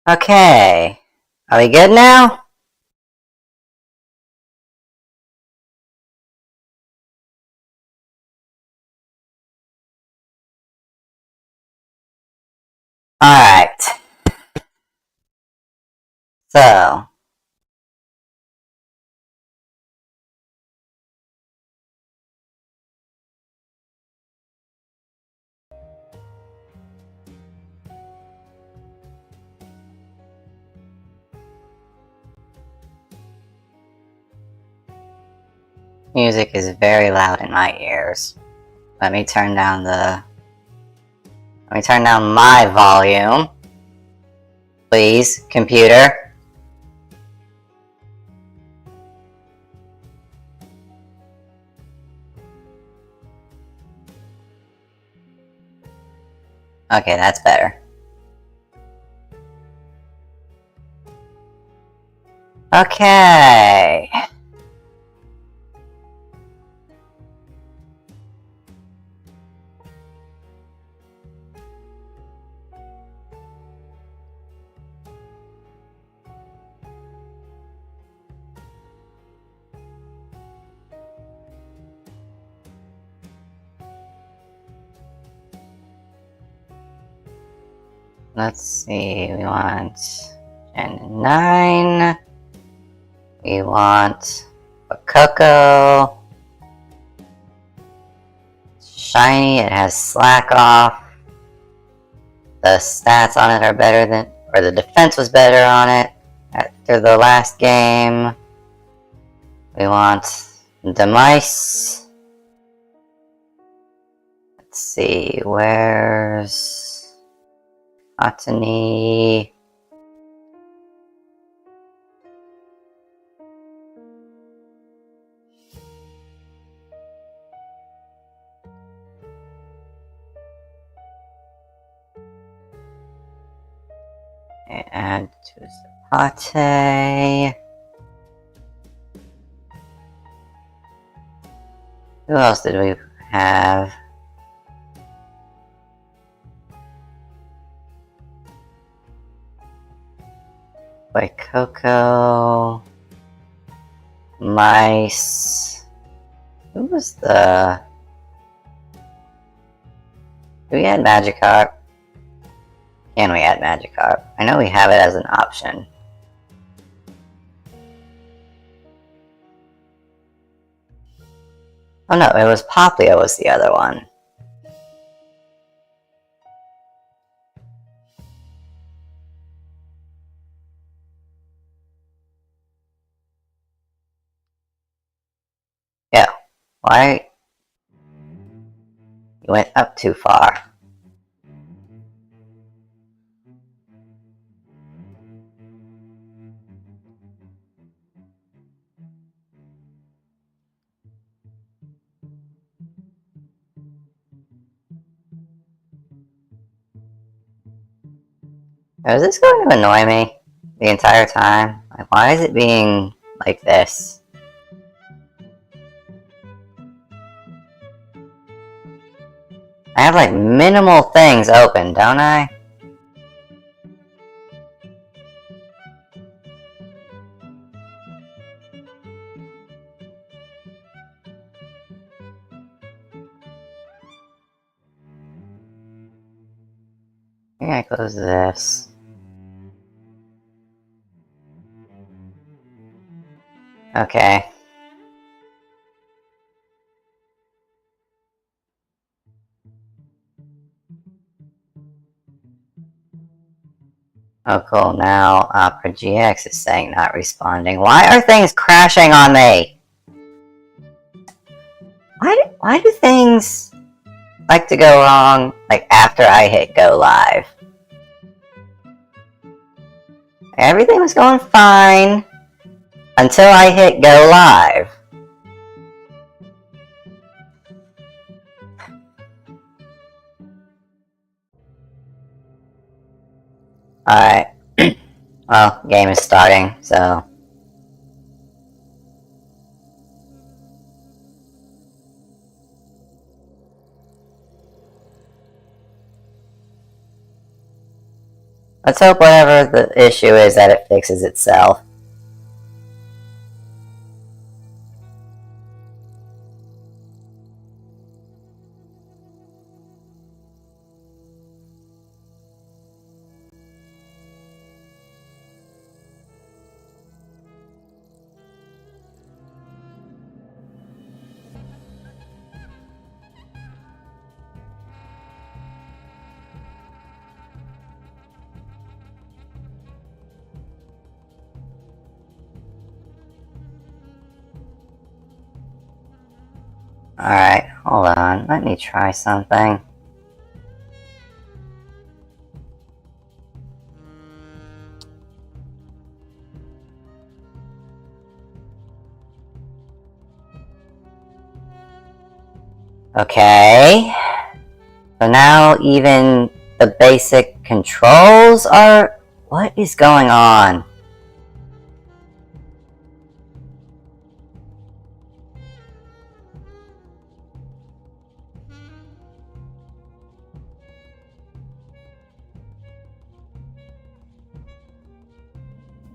Okay, are we good now? Alright. So. Music is very loud in my ears. Let me turn down my volume. Please, computer. Okay, that's better. Okay. Let's see, we want Gen 9. We want a Coco. Shiny, it has slack off. The stats on it are better than, or the defense was better on it after the last game. We want Demise. Let's see, where's Otany? Add to Zapate. Who else did we have? Like Coco. Mice. Who was the... Do we add Magikarp? Can we add Magikarp? I know we have it as an option. Oh no, it was Poplio was the other one. Yeah. Why? You went up too far. Is this going to annoy me the entire time? Like, why is it being like this? I have like minimal things open, don't I? Maybe I close this. Okay. Oh cool, now Opera GX is saying not responding. Why are things crashing on me? Why do things like to go wrong like after I hit go live? Everything was going fine until I hit go live. Alright. Well, game is starting, so... let's hope whatever the issue is that it fixes itself. Alright, hold on. Let me try something. Okay. So now even the basic controls are... what is going on?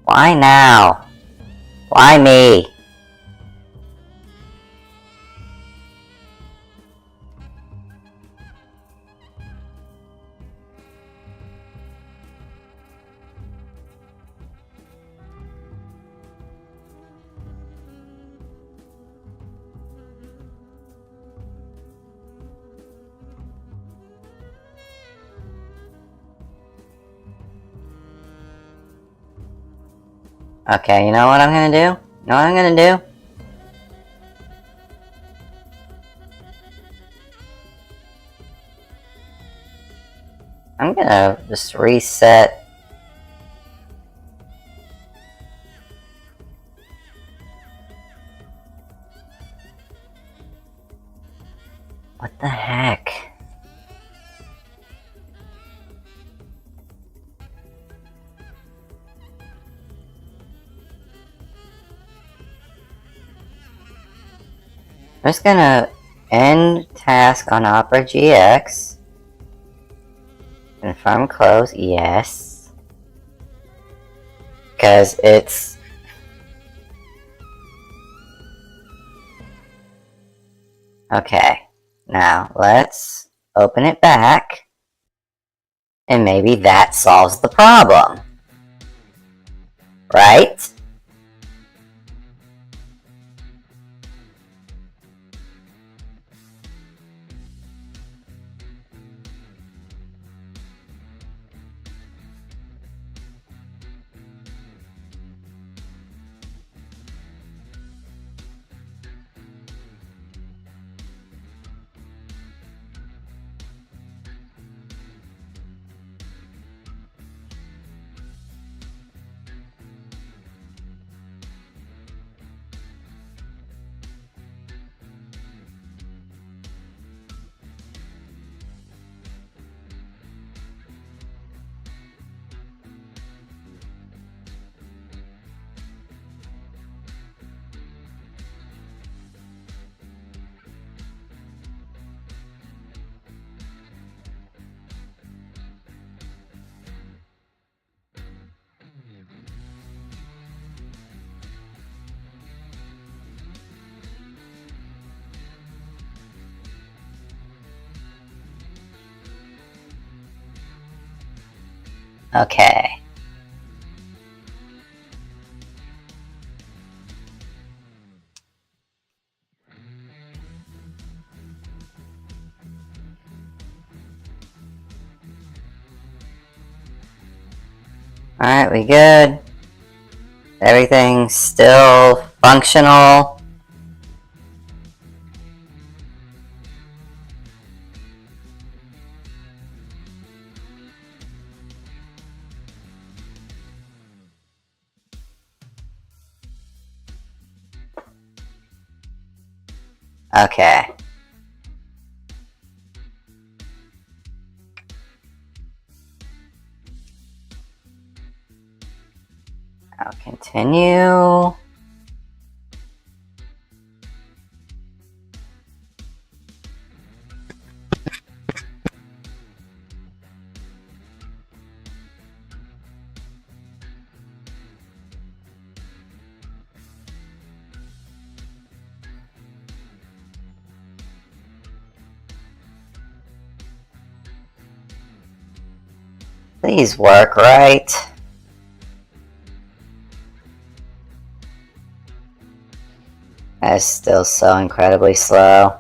Why now? Why me? Okay, you know what I'm gonna do? You know what I'm gonna do? I'm gonna just reset. What the heck? I'm just gonna end task on Opera GX. Confirm close, yes. Because it's... okay. Now, let's open it back. And maybe that solves the problem. Right? Okay. Alright, we good. Everything's still functional. Okay. I'll continue. Please work right. That is still so incredibly slow.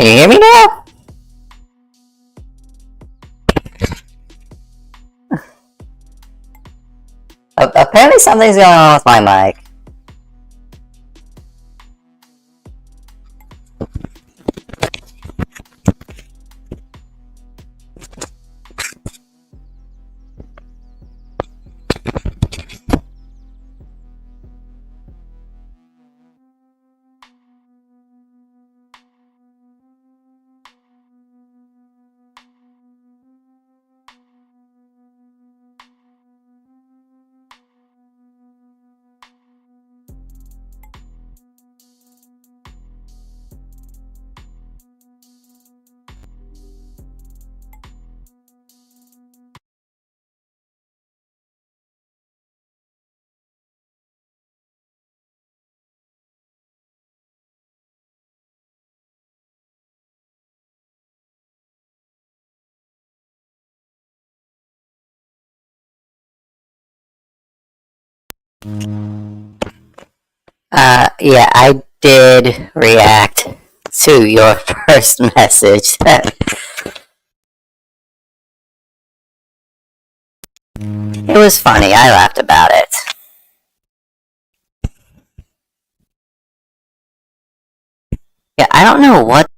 Can you hear me now? Apparently something's going on with my mic. Yeah, I did react to your first message. It was funny, I laughed about it. Yeah, I don't know what...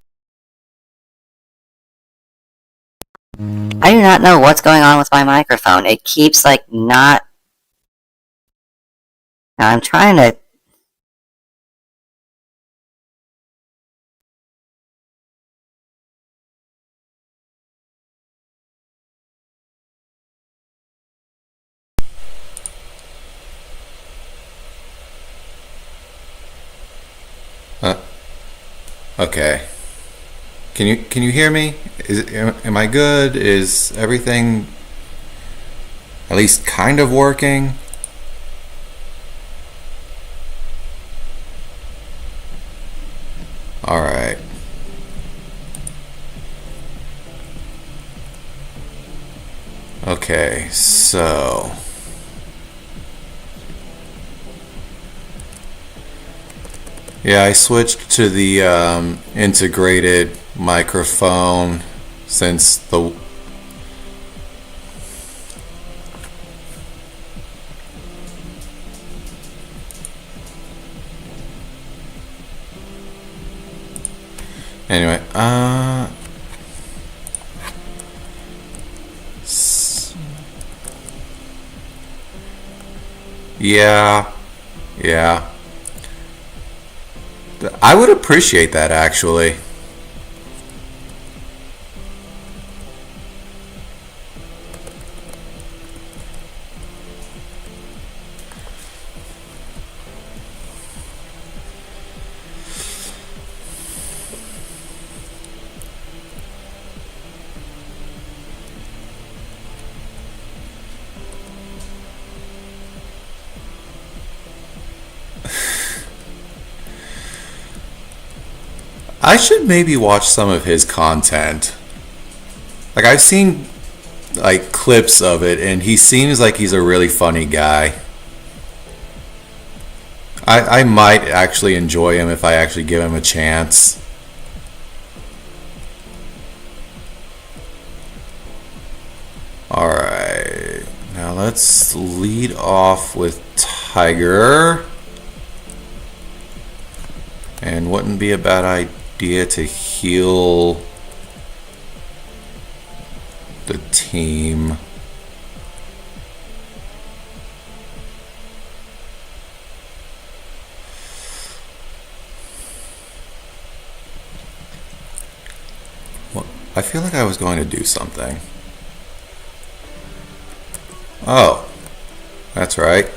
I do not know what's going on with my microphone. It keeps, like, not... Now, I'm trying to... Okay. Can you hear me? Am I good? Is everything at least kind of working? All right. Okay, so yeah, I switched to the integrated microphone since the anyway, yeah, yeah. I would appreciate that actually. I should maybe watch some of his content. Like I've seen like clips of it and he seems like he's a really funny guy. I might actually enjoy him if I actually give him a chance. Alright. Now let's lead off with Tiger. And wouldn't be a bad idea to heal the team. Well, I feel like I was going to do something. Oh, that's right.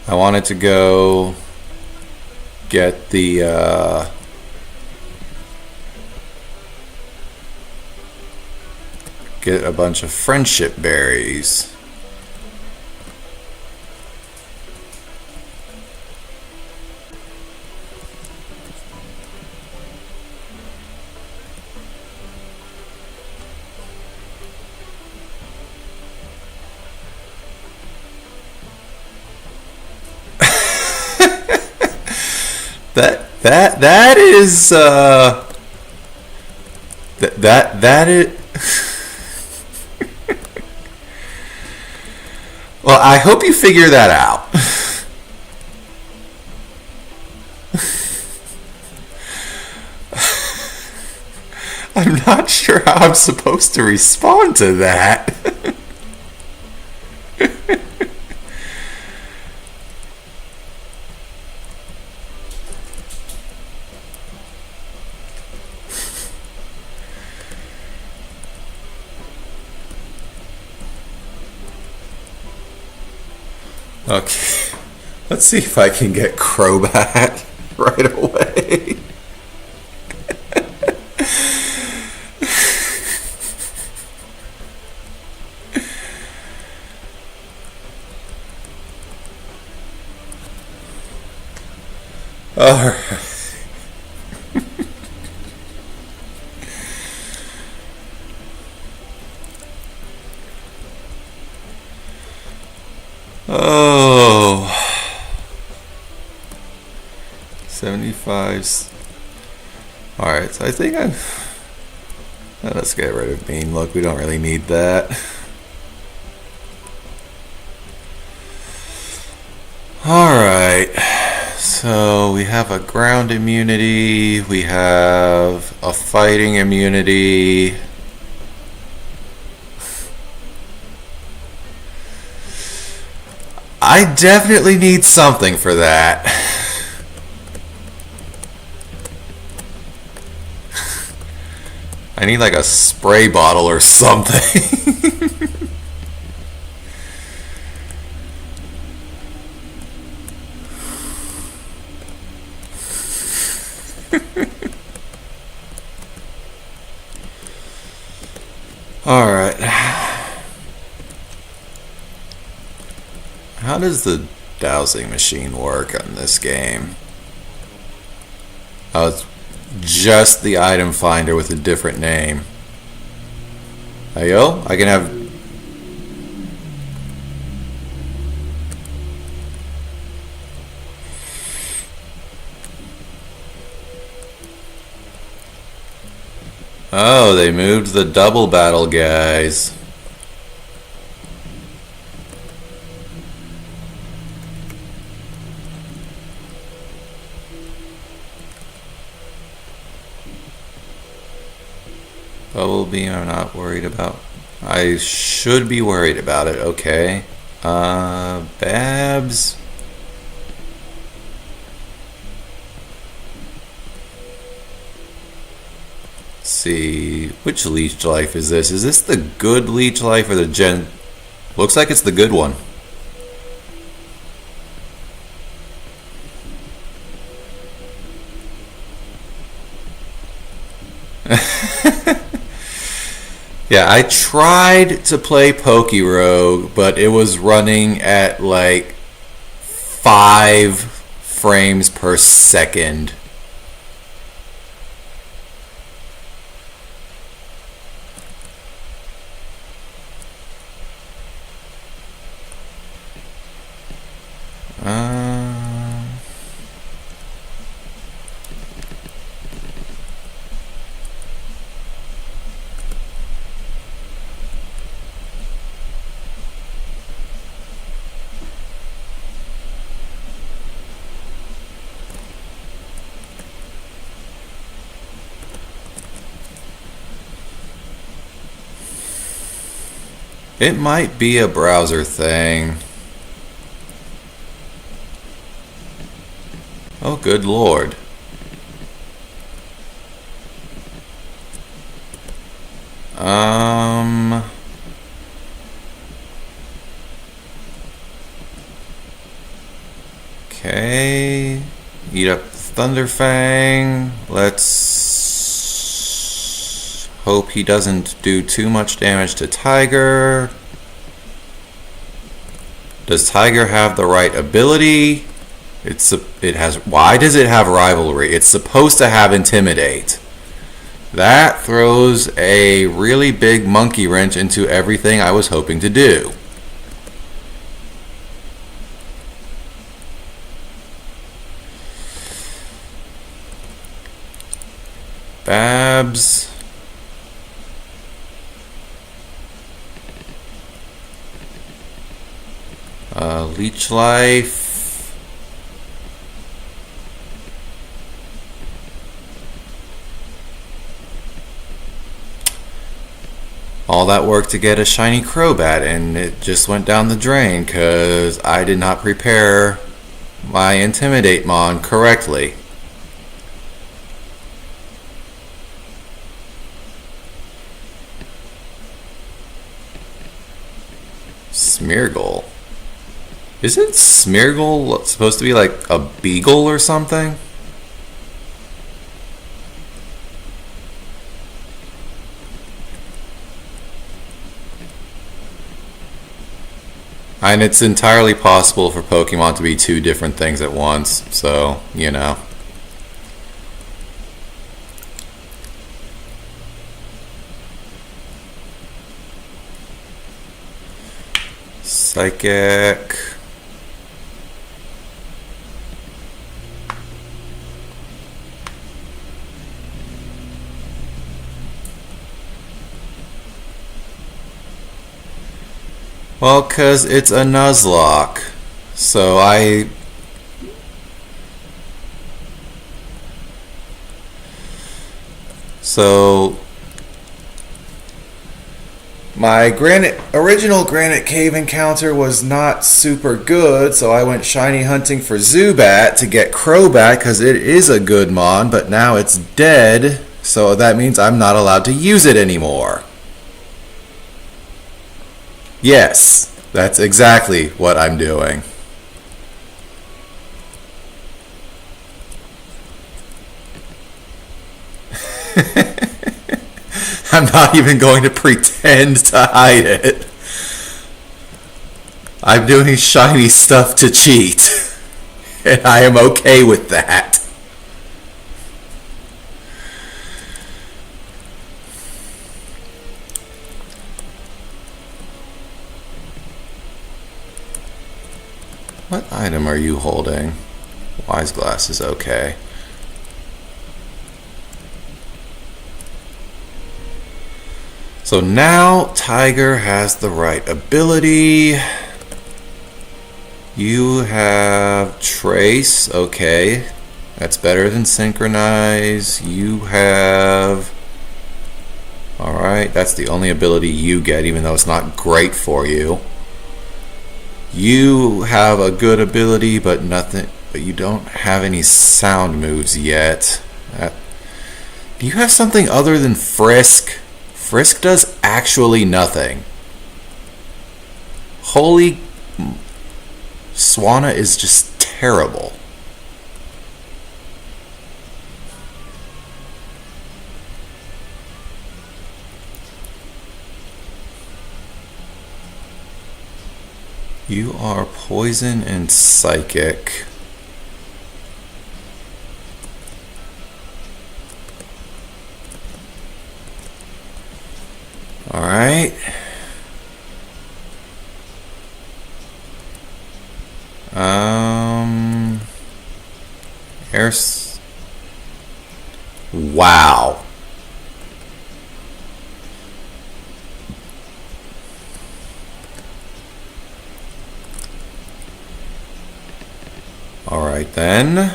I wanted to go get the get a bunch of friendship berries. that is that is. Well, I hope you figure that out. I'm not sure how I'm supposed to respond to that. Okay, let's see if I can get Crobat right away. Alright. Oh. 75. Alright, so I think let's get rid of Mean Look. We don't really need that. Alright. So we have a ground immunity. We have a fighting immunity. I definitely need something for that. I need like a spray bottle or something. Alright. How does the dowsing machine work on this game? Oh, it's just the item finder with a different name. Ayo, I can have... Oh, they moved the double battle guys. Bubble beam, I'm not worried about. I should be worried about it, okay. Babs. Let's see, which leech life is this? Is this the good leech life or the gen? Looks like it's the good one. Yeah, I tried to play PokeRogue, but it was running at like 5 frames per second. It might be a browser thing. Oh, good lord. Okay. Eat up Thunderfang. Let's hope he doesn't do too much damage to Tiger. Does Tiger have the right ability? It has. Why does it have Rivalry? It's supposed to have Intimidate. That throws a really big monkey wrench into everything I was hoping to do. Babs. Leech Life. All that work to get a shiny Crobat, and it just went down the drain because I did not prepare my Intimidate Mon correctly. Smeargle. Isn't Smeargle supposed to be like a beagle or something? And it's entirely possible for Pokemon to be two different things at once, so, you know. Psychic. Well, 'cause it's a Nuzlocke. So my original Granite Cave encounter was not super good, so I went shiny hunting for Zubat to get Crobat because it is a good mon, but now it's dead, so that means I'm not allowed to use it anymore. Yes, that's exactly what I'm doing. I'm not even going to pretend to hide it. I'm doing shiny stuff to cheat. And I am okay with that. What item are you holding? Wise Glass is okay. So now Tiger has the right ability. You have Trace, okay. That's better than Synchronize. You have... Alright, that's the only ability you get, even though it's not great for you. You have a good ability, but you don't have any sound moves yet. Do you have something other than Frisk? Frisk does actually nothing. Holy... Swanna is just terrible. You are Poison and Psychic. Alright. Wow. Alright then.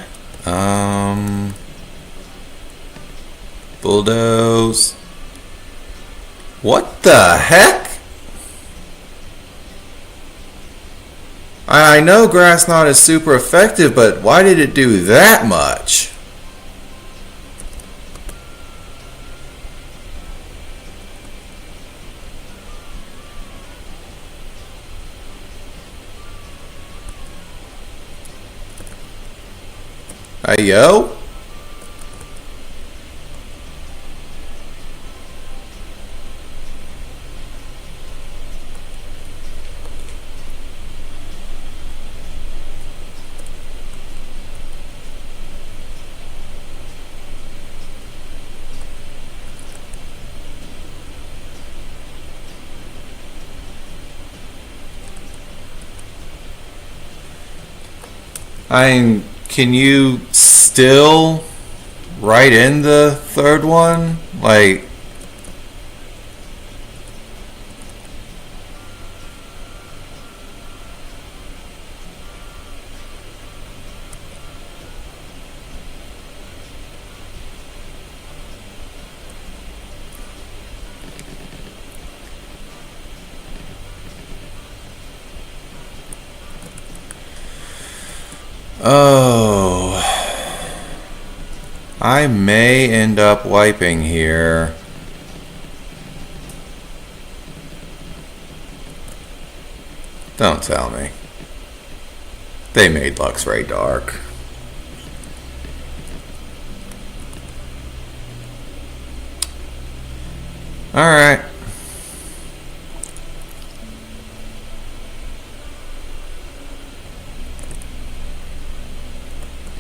Bulldoze. What the heck? I know Grass Knot is super effective, but why did it do that much? Hey yo. Can you still right in the third one? Like, oh, I may end up wiping here. Don't tell me. They made Luxray dark. Alright.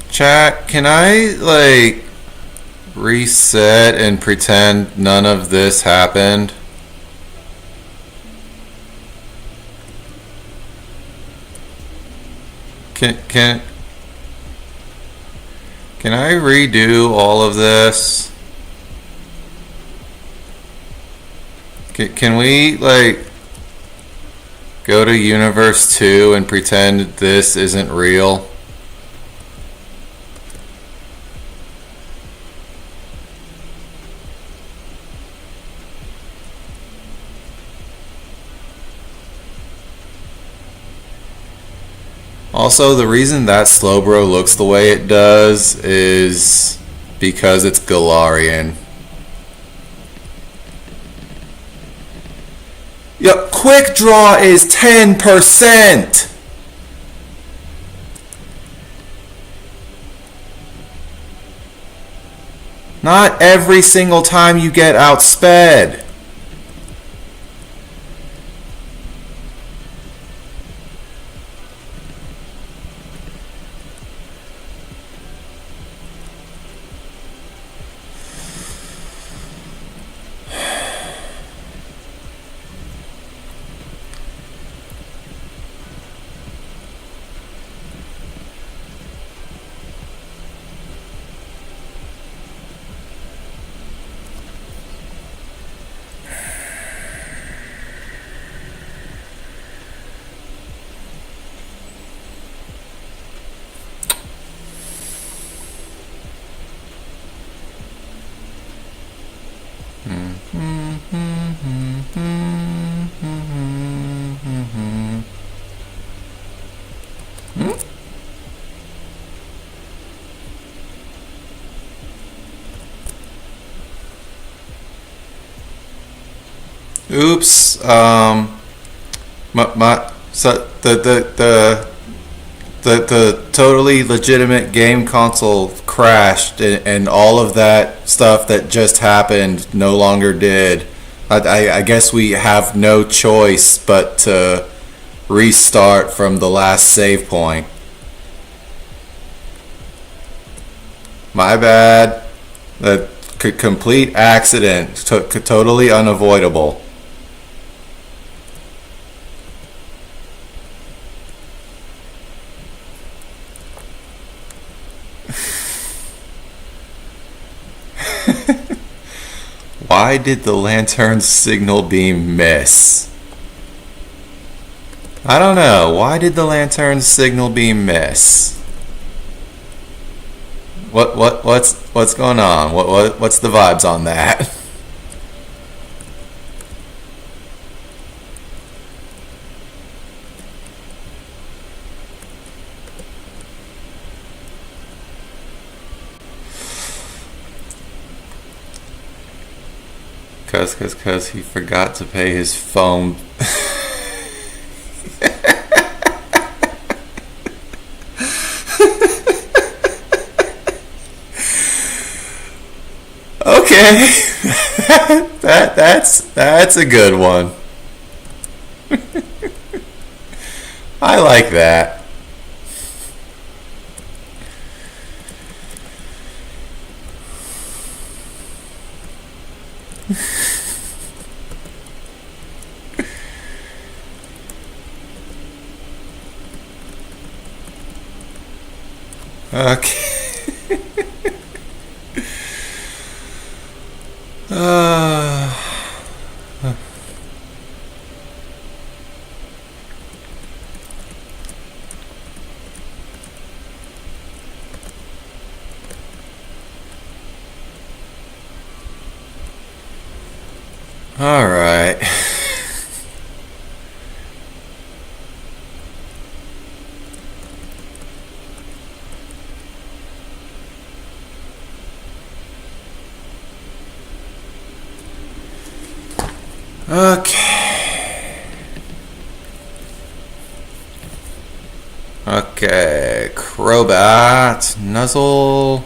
Chat, can I, like, reset and pretend none of this happened? Can I redo all of this? Can we, like, go to Universe 2 and pretend this isn't real? Also, the reason that Slowbro looks the way it does is because it's Galarian. Yo, Quick Draw is 10%! Not every single time you get outsped. Oops. So the totally legitimate game console crashed, and all of that stuff that just happened no longer did. I guess we have no choice but to restart from the last save point. My bad. The complete accident, totally unavoidable. Why did the lantern's signal beam miss? I don't know. Why did the lantern's signal beam miss? What's going on? What's the vibes on that? Cause he forgot to pay his phone. Okay, that's a good one. I like that. Okay. Uh, all right. Okay. Okay. Crobat. Nuzzle.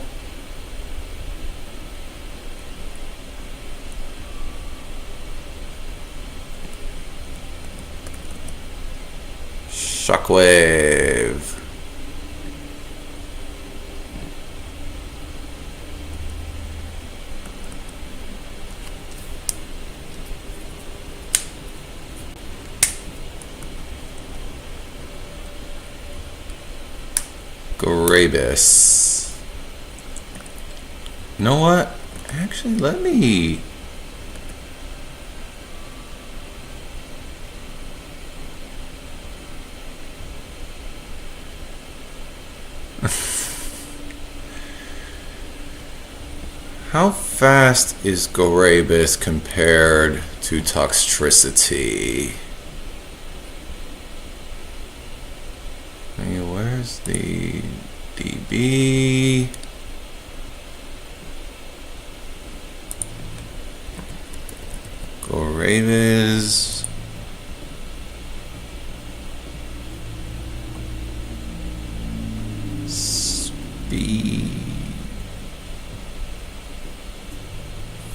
Shockwave. Grabus. You know what? Actually, let me... How fast is Grabus compared to Toxtricity? Hey, where's the DB? Grabus. Speed.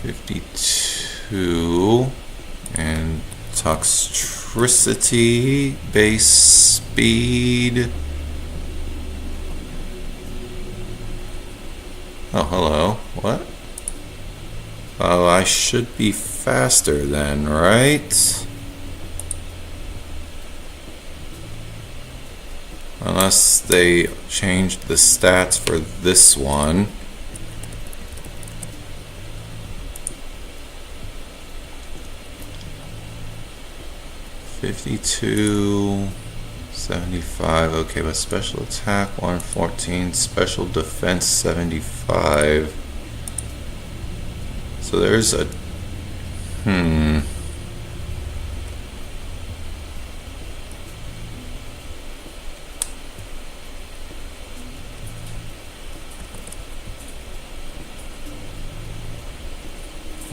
52. And Toxtricity. Base speed. Oh, hello. What? Oh, I should be faster then, right? Unless they changed the stats for this one. $52, $75. Okay, but special attack 114, special defense 75. So there's a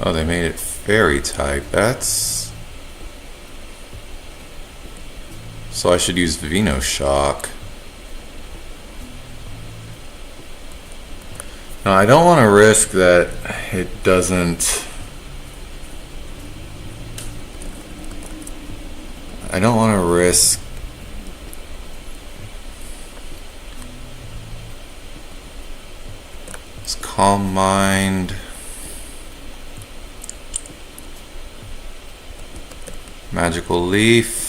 Oh, they made it fairy type. That's... So I should use Venoshock. No, I don't want to risk that it doesn't... I don't want to risk... It's Calm Mind... Magical Leaf...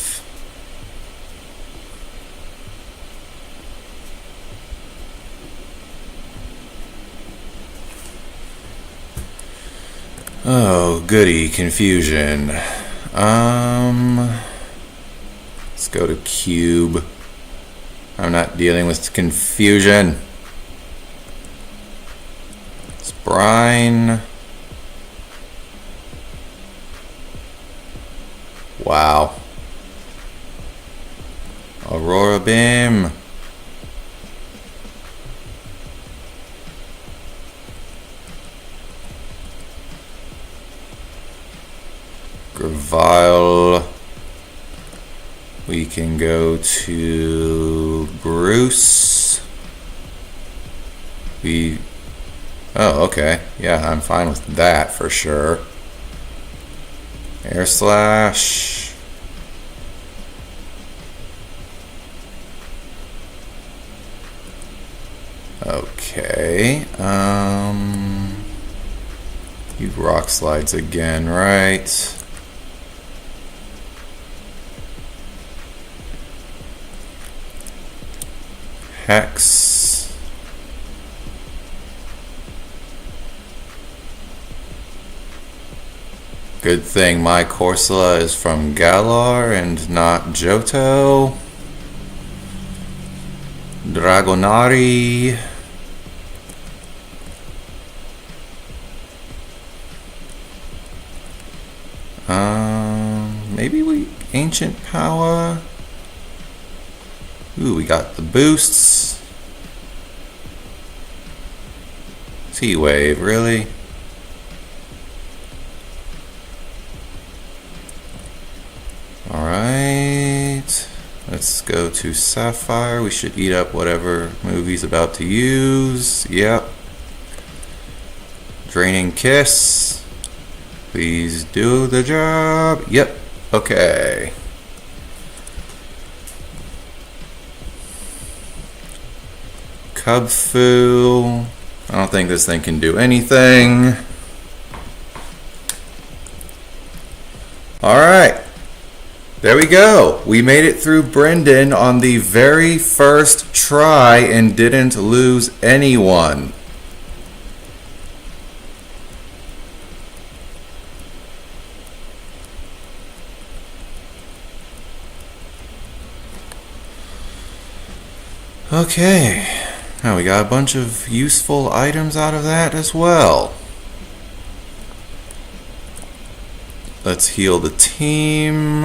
Oh, goody, confusion. Let's go to Cube. I'm not dealing with confusion. It's Brine. Wow. Aurora Beam. Gravile. We can go to Bruce. Oh, okay. Yeah, I'm fine with that for sure. Air Slash. Okay. You Rock Slides again, right? Hex. Good thing my Corsola is from Galar and not Johto. Dragonari. Maybe we Ancient Power. Ooh, we got the boosts. T-Wave, really? Alright. Let's go to Sapphire. We should eat up whatever move he's about to use. Yep. Draining Kiss. Please do the job. Yep. Okay. Cubfu. I don't think this thing can do anything. Alright. There we go. We made it through Brendan on the very first try and didn't lose anyone. Okay, now we got a bunch of useful items out of that as well. Let's heal the team.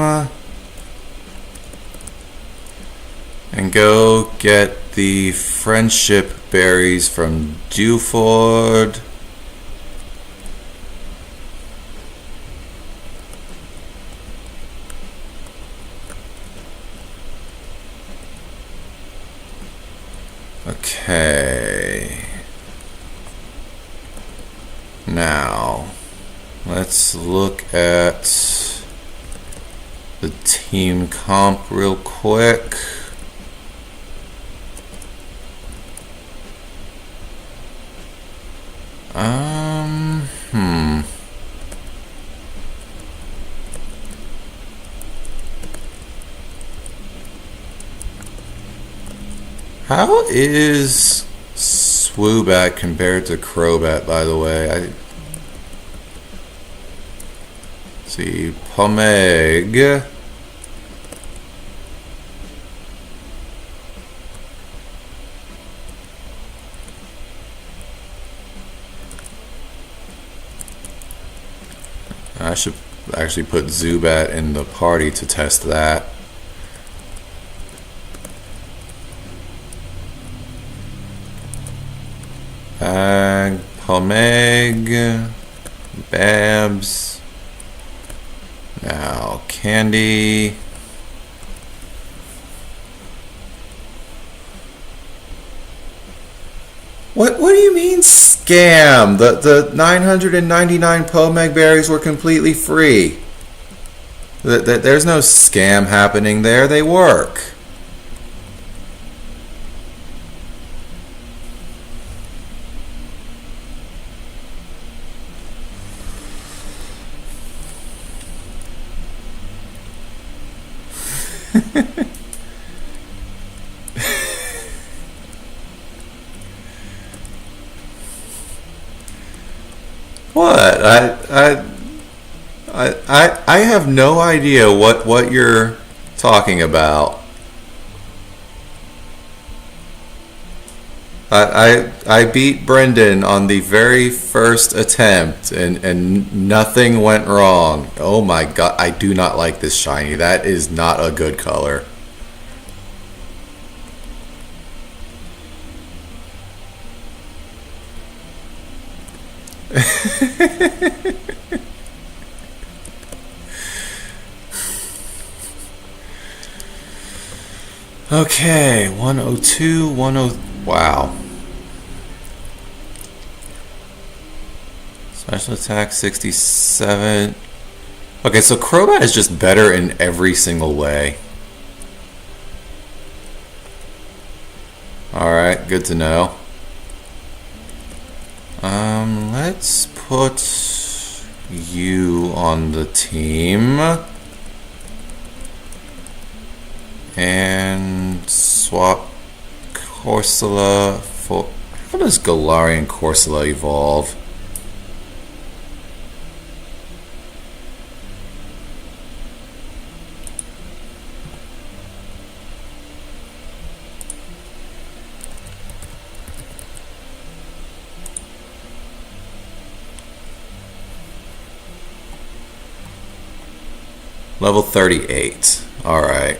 And go get the friendship berries from Dewford. Okay. Now, let's look at the team comp real quick. How is Swoobat compared to Crobat, by the way? See, Pomeg. I should actually put Zubat in the party to test that. Pomeg, Babs, now Candy. What do you mean scam? The 999 Pomeg berries were completely free. There's no scam happening there, they work. What? I have no idea what you're talking about. I beat Brendan on the very first attempt and nothing went wrong. Oh my god, I do not like this shiny. That is not a good color. Okay, 102, 10. Wow. Special attack 67. Okay, so Crobat is just better in every single way. Alright, good to know. Let's put you on the team. And swap Corsola for... How does Galarian Corsola evolve? Level 38. Alright.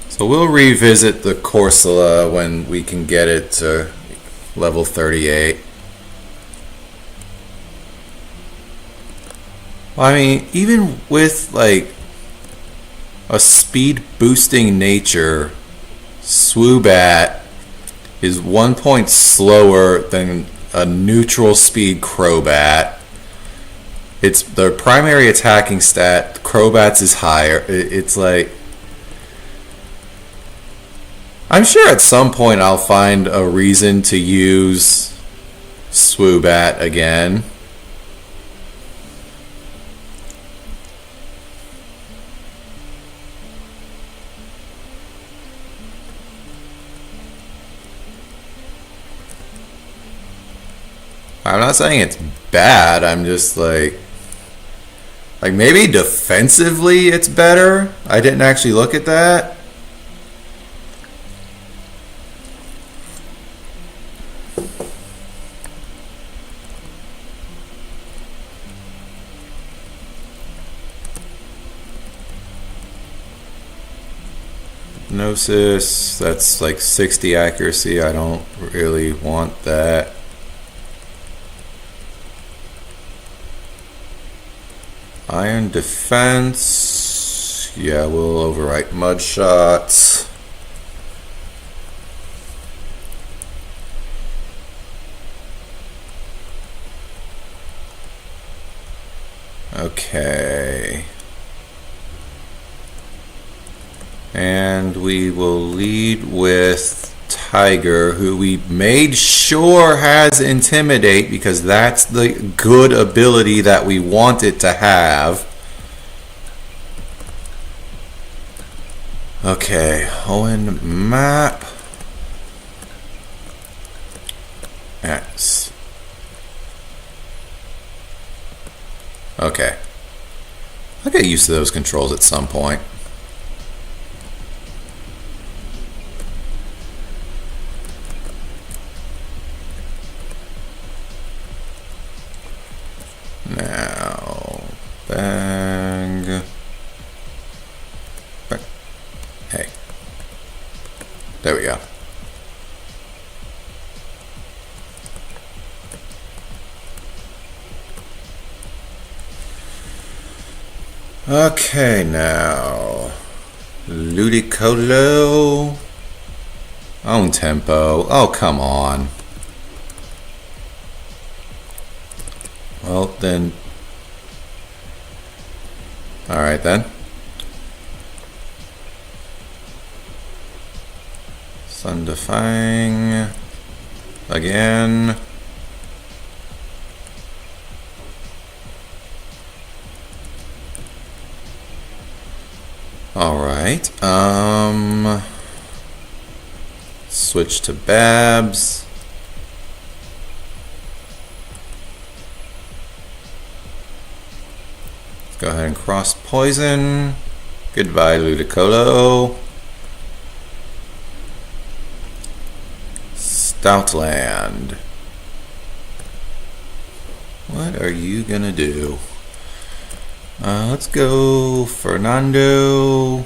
So we'll revisit the Corsola when we can get it to level 38. Well, I mean, even with like a speed boosting nature, Swoobat is 1 point slower than a neutral speed Crobat. It's the primary attacking stat. Crobat's is higher. It's like, I'm sure at some point I'll find a reason to use Swoobat again. I'm not saying it's bad. I'm just like maybe defensively it's better. I didn't actually look at that. Gnosis, that's like 60 accuracy. I don't really want that. Iron defense. Yeah, we'll overwrite mud shots. Okay. And we will lead with Tiger, who we made sure has Intimidate because that's the good ability that we want it to have. Okay, Owen map. X. Okay. I'll get used to those controls at some point. Now, bang. Bang. Hey. There we go. Okay, now. Ludicolo. Own tempo. Oh, come on. Well, then. Alright, then. Sundefying. Again. Alright. Switch to Babs. Go ahead and cross poison. Goodbye, Ludicolo. Stoutland. What are you gonna do? Let's go Fernando.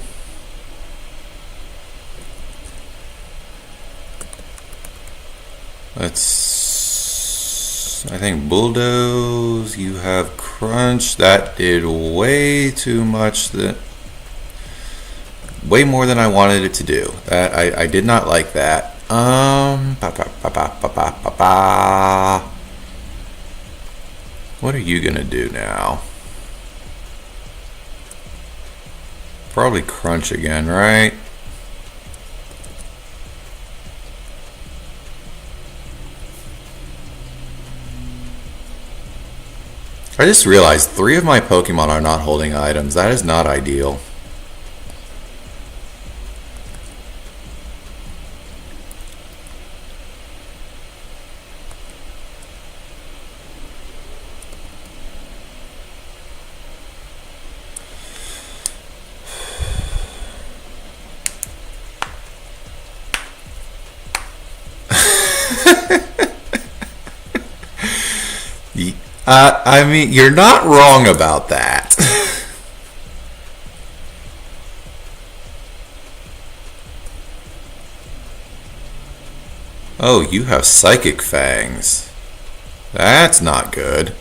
I think Bulldoze. You have Crunch. That did way too much. Way more than I wanted it to do. That I did not like that. What are you gonna do now? Probably Crunch again, right? I just realized 3 of my Pokemon are not holding items. That is not ideal. I mean, you're not wrong about that. Oh, you have Psychic Fangs. That's not good.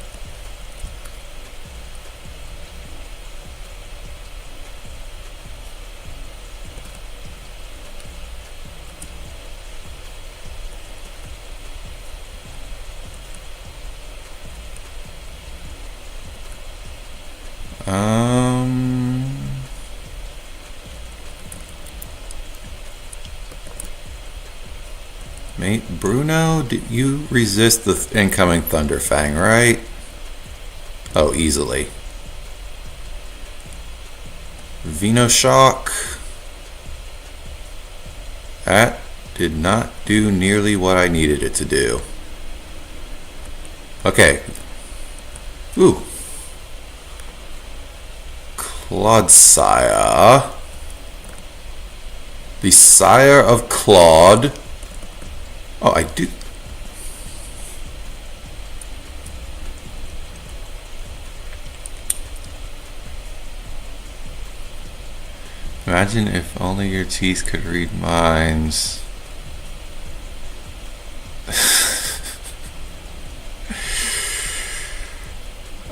Mate Bruno, did you resist the incoming Thunder Fang, right? Oh, easily. Venoshock. That did not do nearly what I needed it to do. Okay. Ooh. Clodsire. The sire of Claude. Oh, I do. Imagine if only your teeth could read minds.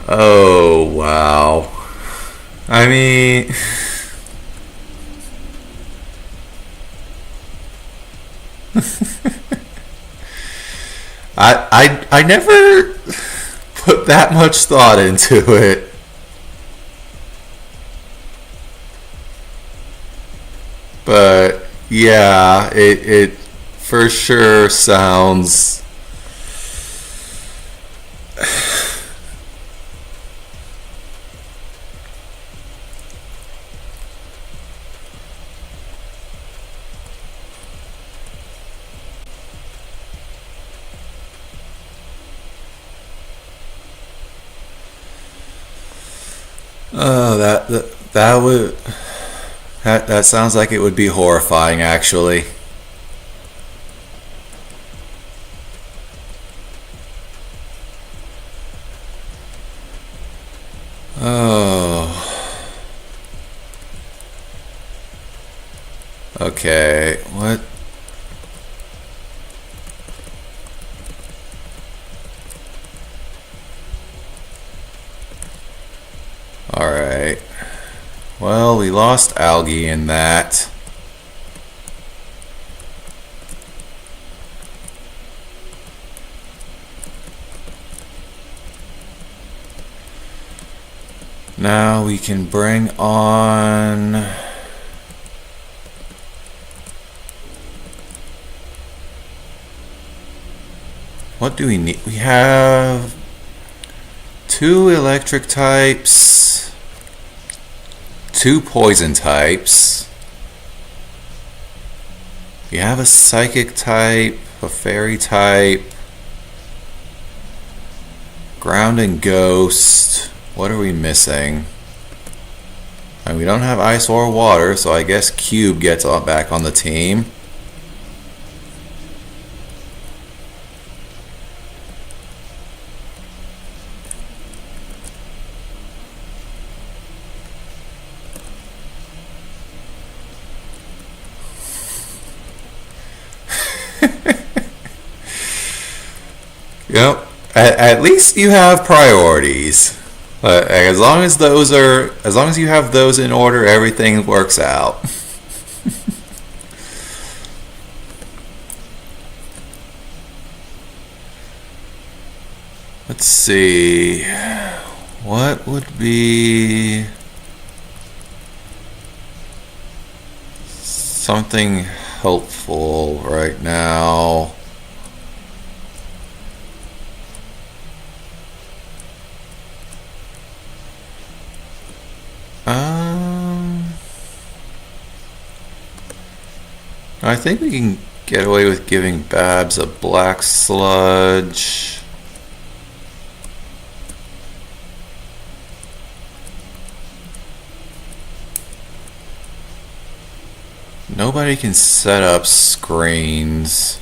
Oh, wow. I mean... I never put that much thought into it. But yeah, it for sure sounds oh that would that sounds like it would be horrifying actually. Oh. Okay, what? Alright. Well, we lost algae in that. Now we can bring on... What do we need? We have 2 electric types, 2 poison types. We have a psychic type, a fairy type, ground and ghost. What are we missing? And we don't have ice or water, so I guess Cube gets back on the team. Yep. At least you have priorities. As long as you have those in order, everything works out. Let's see. What would be something helpful right now? I think we can get away with giving Babs a black sludge. Nobody can set up screens.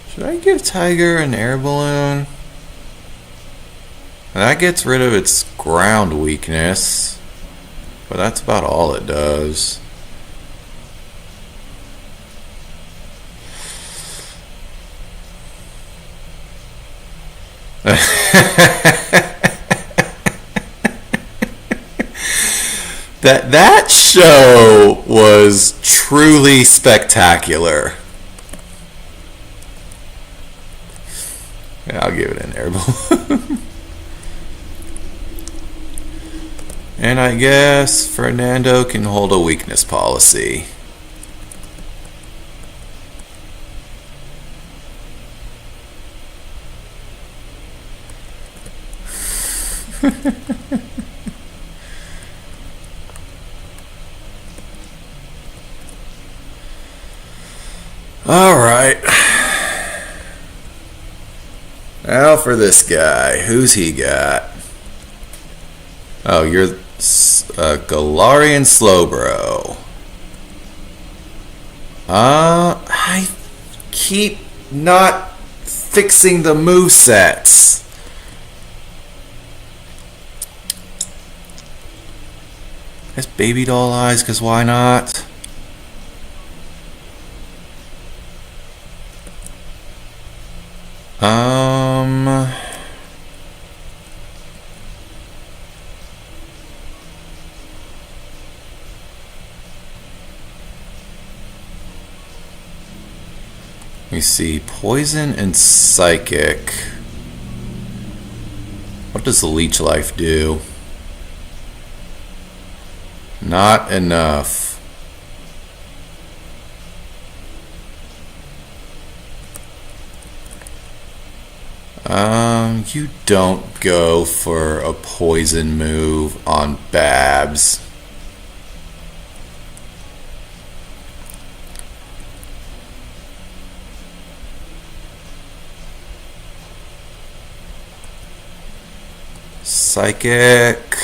Should I give Tiger an air balloon? That gets rid of its ground weakness. But that's about all it does. That show was truly spectacular. Yeah, I'll give it an airball. And I guess Fernando can hold a weakness policy. All right. Now for this guy. Who's he got? Oh, you're Galarian Slowbro. I keep not fixing the movesets. That's baby doll eyes, because why not? Let me see. Poison and Psychic. What does the Leech Life do? Not enough. You don't go for a poison move on Babs. Psychic.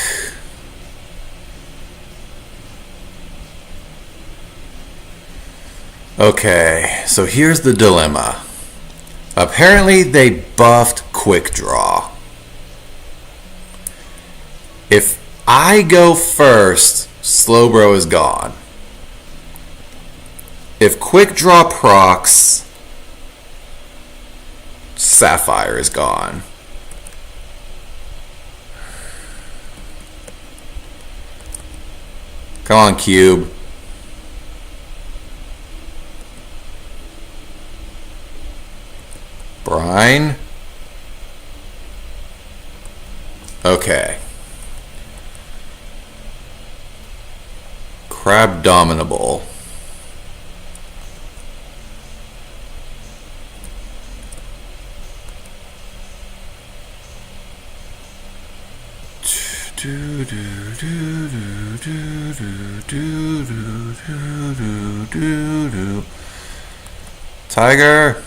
Okay, so here's the dilemma. Apparently they buffed Quick Draw. If I go first, Slowbro is gone. If Quick Draw procs, Sapphire is gone. Come on, Cube. Brine. Okay. Crab Dominable. Tiger.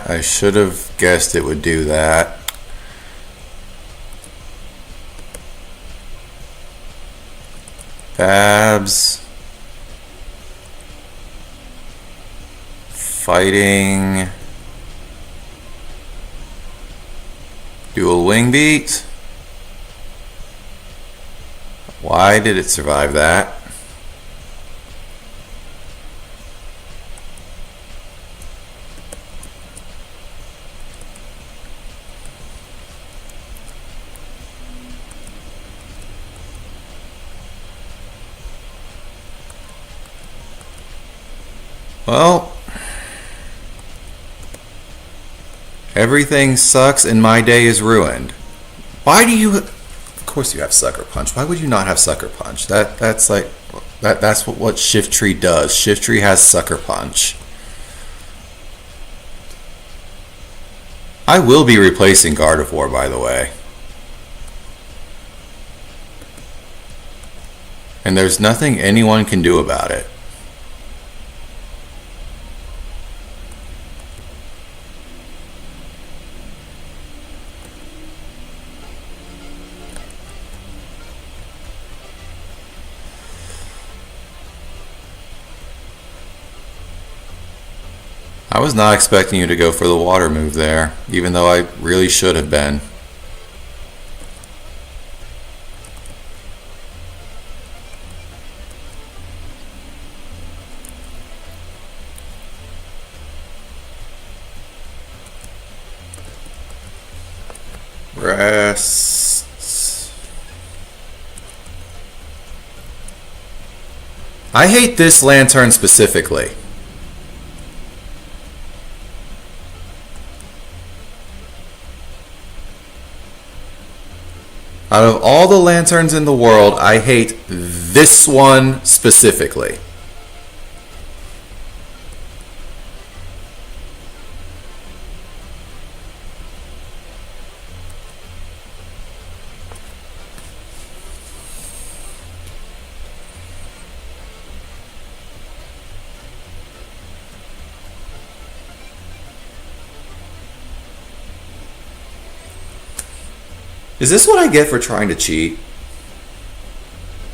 I should have guessed it would do that. Babs. Fighting. Dual Wing Beat. Why did it survive that? Well, everything sucks and my day is ruined. Why do you... Of course you have Sucker Punch. Why would you not have Sucker Punch? That's what Shift Tree does. Shift Tree has Sucker Punch. I will be replacing Gardevoir, by the way. And there's nothing anyone can do about it. I was not expecting you to go for the water move there, even though I really should have been. Rest. I hate this lantern specifically. Out of all the lanterns in the world, I hate this one specifically. Is this what I get for trying to cheat?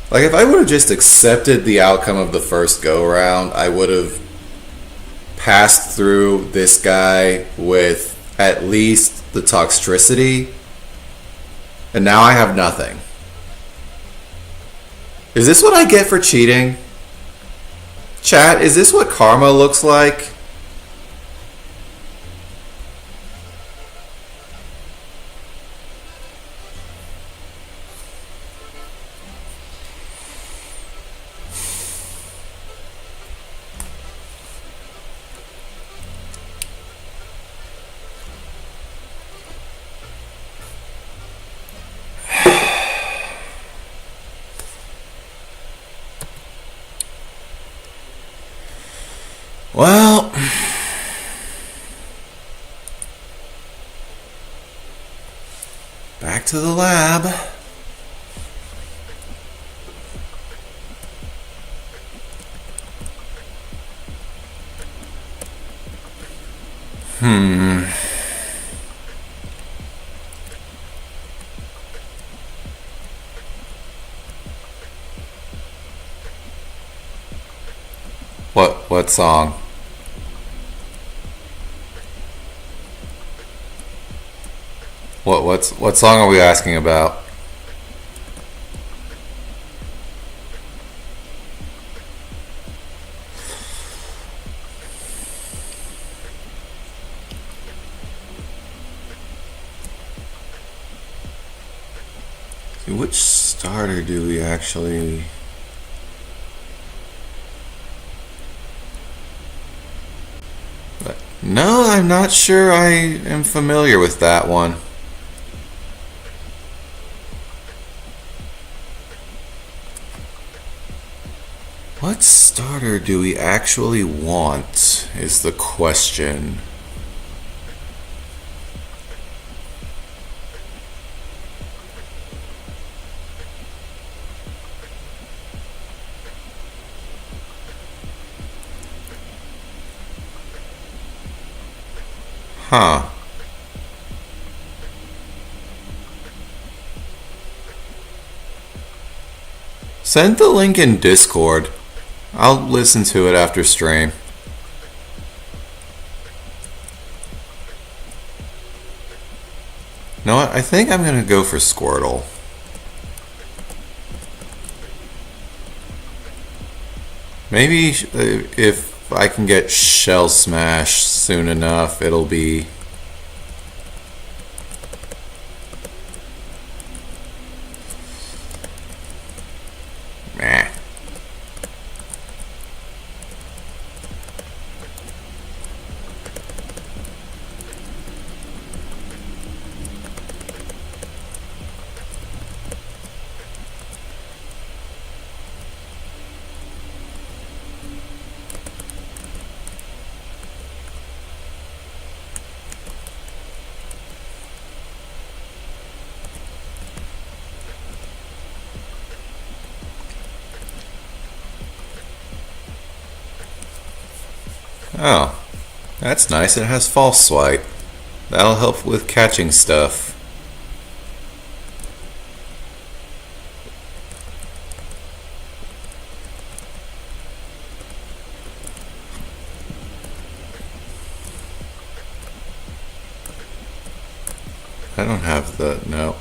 Like, if I would have just accepted the outcome of the first go round, I would have passed through this guy with at least the toxicity, and now I have nothing. Is this what I get for cheating? Chat, is this what karma looks like? Well, back to the lab. What song? What song are we asking about? See, which starter do we actually... No, I'm not sure I am familiar with that one. What starter do we actually want is the question. Huh. Send the link in Discord. I'll listen to it after stream. You know what? I think I'm gonna go for Squirtle. Maybe if I can get Shell Smash soon enough, it'll be... Meh. Oh, that's nice. It has False Swipe. That'll help with catching stuff. I don't have the, no.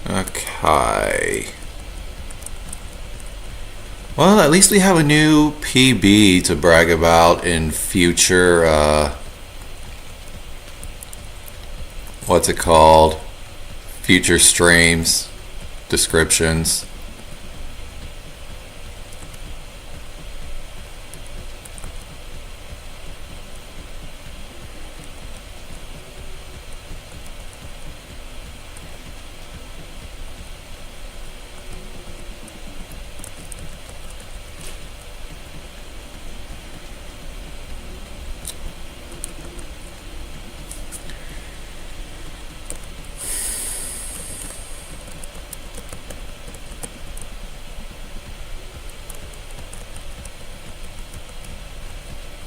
Okay. Well, at least we have a new PB to brag about in future, what's it called? Future streams, descriptions.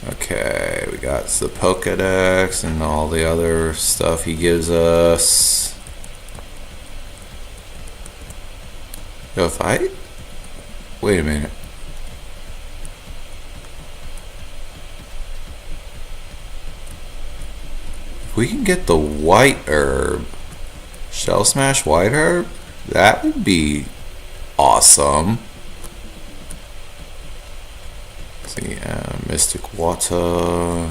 Okay, we got the Pokedex and all the other stuff he gives us. Yo, if I... Wait a minute. If we can get the white herb, Shell Smash white herb, that would be awesome. See, Mystic Water.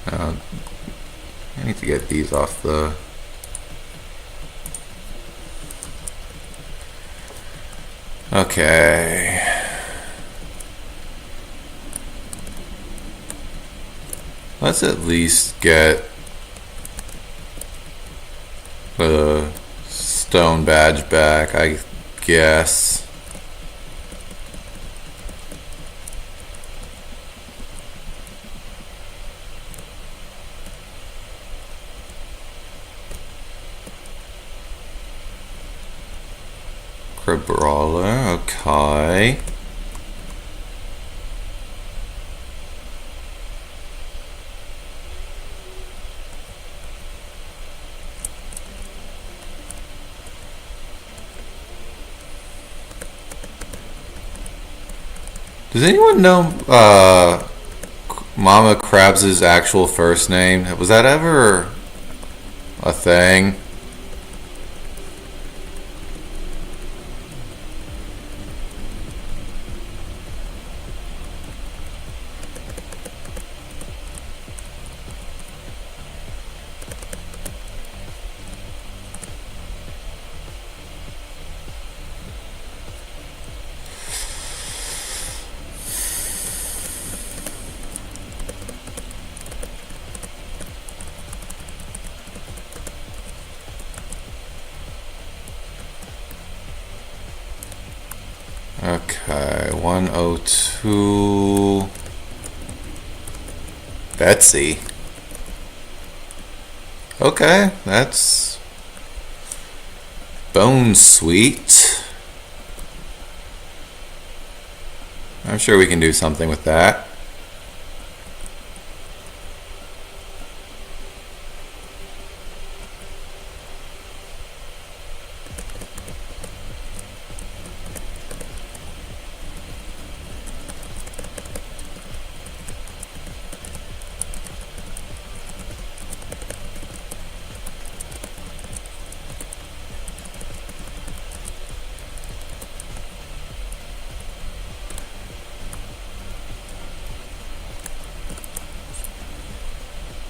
I need to get these off the... Okay. Let's at least get the stone badge back, I guess. Crabrawler, okay. Does anyone know Mama Krabs' actual first name? Was that ever a thing? Okay, 102. Betsy. Okay, that's Bone Sweet. I'm sure we can do something with that.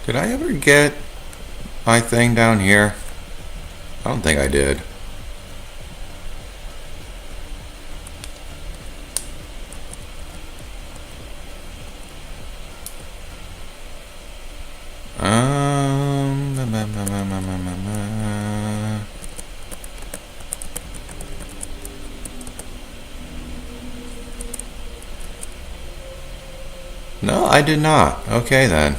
Did I ever get my thing down here? I don't think I did. No, I did not. Okay then.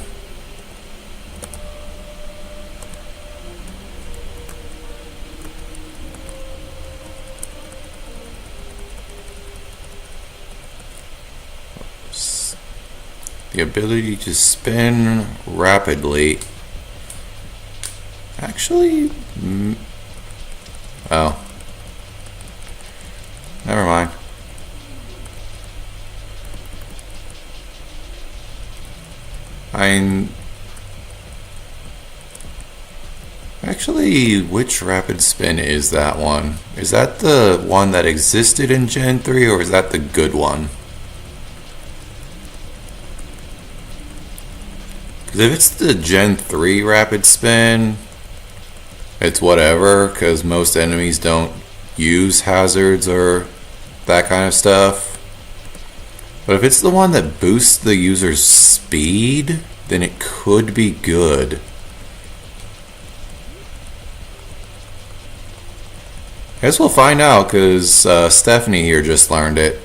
The ability to spin rapidly. Actually, oh, never mind. Actually, which rapid spin is that one? Is that the one that existed in Gen 3, or is that the good one? Because if it's the Gen 3 rapid spin, it's whatever, because most enemies don't use hazards or that kind of stuff. But if it's the one that boosts the user's speed, then it could be good. Guess we'll find out, because Stephanie here just learned it.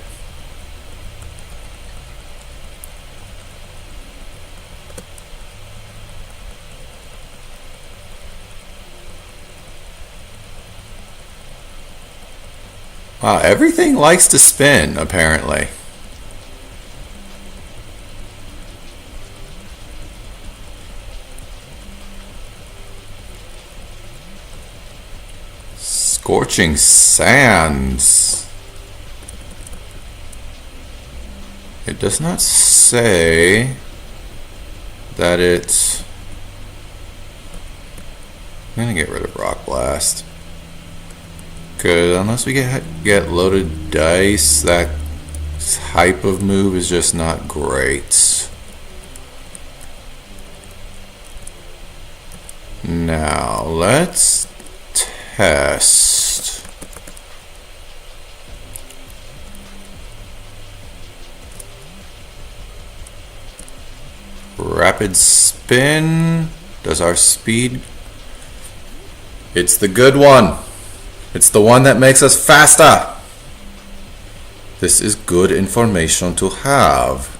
Wow, everything likes to spin, apparently. Scorching Sands. It does not say that it's... I'm gonna get rid of Rock Blast. Because unless we get loaded dice, that type of move is just not great. Now, let's test. Rapid spin. Does our speed... It's the good one. It's the one that makes us faster. This is good information to have.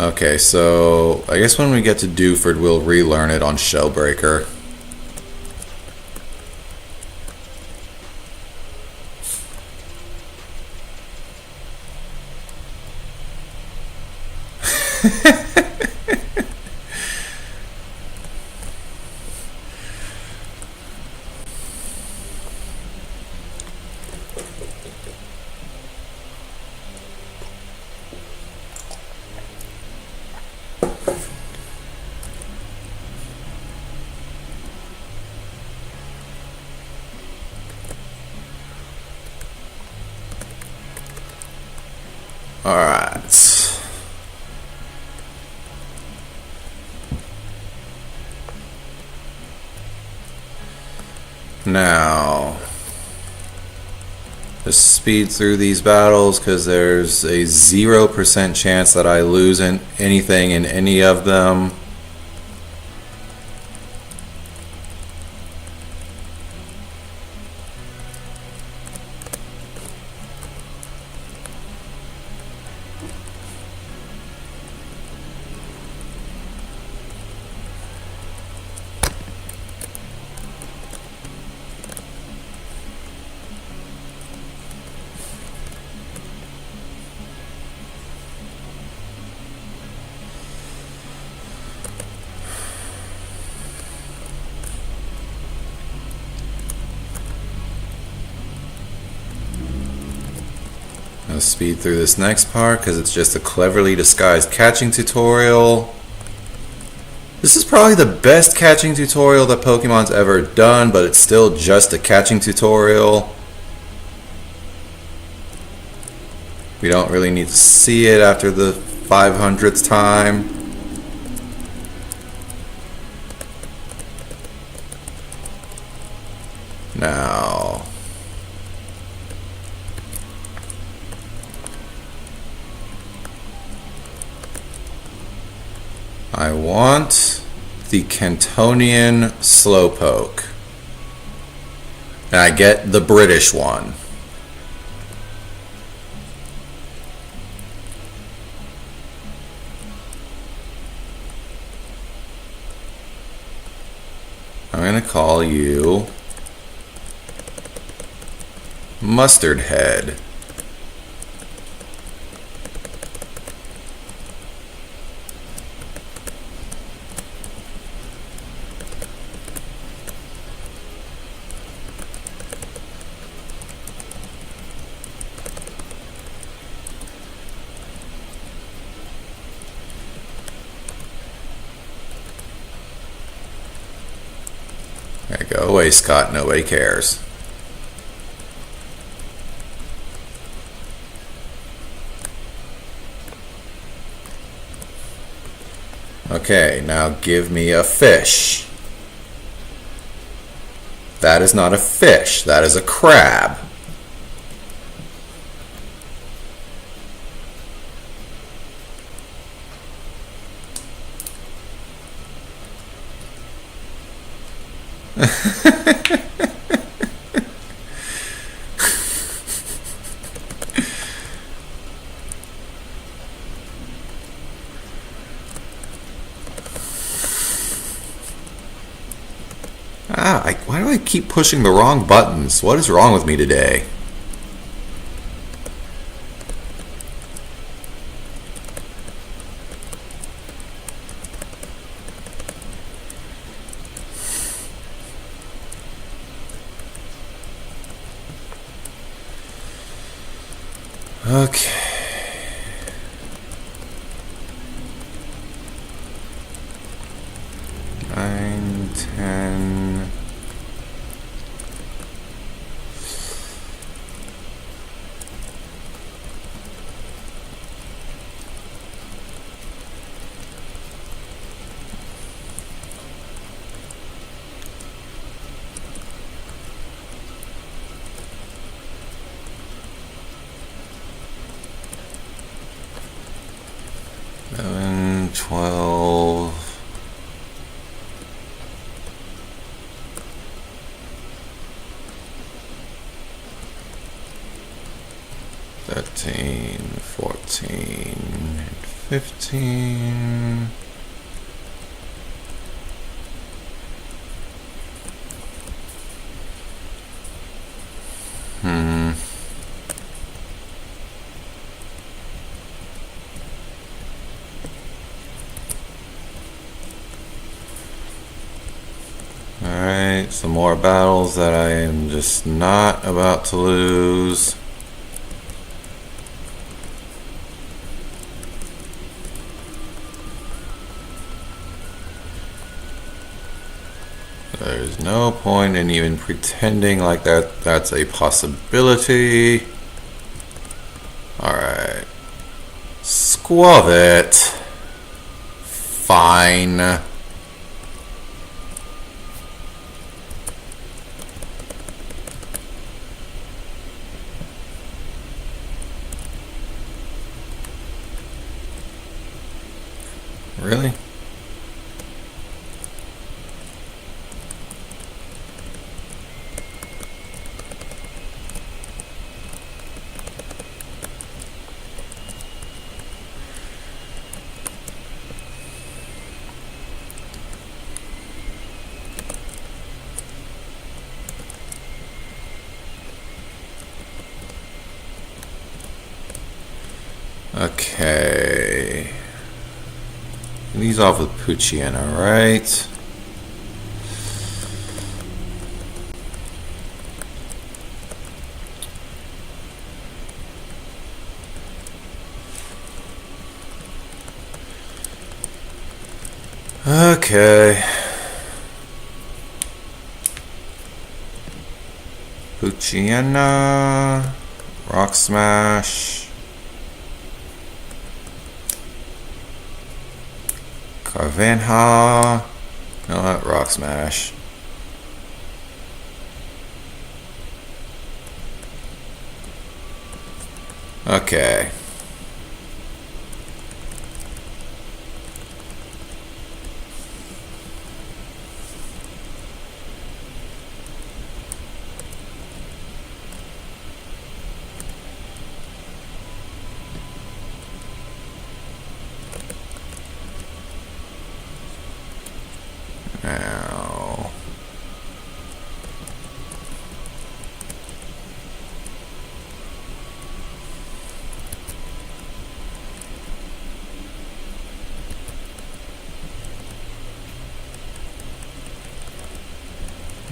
Okay, so I guess when we get to Dewford, we'll relearn it on Shellbreaker. Alright. Now, just speed through these battles because there's a 0% chance that I lose anything in any of them. I'll speed through this next part because it's just a cleverly disguised catching tutorial. This is probably the best catching tutorial that Pokemon's ever done, but it's still just a catching tutorial. We don't really need to see it after the 500th time. Now, I want the Cantonian Slowpoke. And I get the British one. I'm going to call you Mustard Head. There you go away, Scott. Nobody cares. Okay, now give me a fish. That is not a fish. That is a crab. Why do I keep pushing the wrong buttons? What is wrong with me today? Okay. Nine, 10. Eleven, 12. 13, 14, and 15. Alright, some more battles that I am just not about to lose. There's no point in even pretending like that's a possibility. Alright. Squab it. Fine. Really? Okay. These off with Pucciana, right? Okay. Pucciana, Rock Smash. Carvanha. No, not Rock Smash. Okay. Now. 1,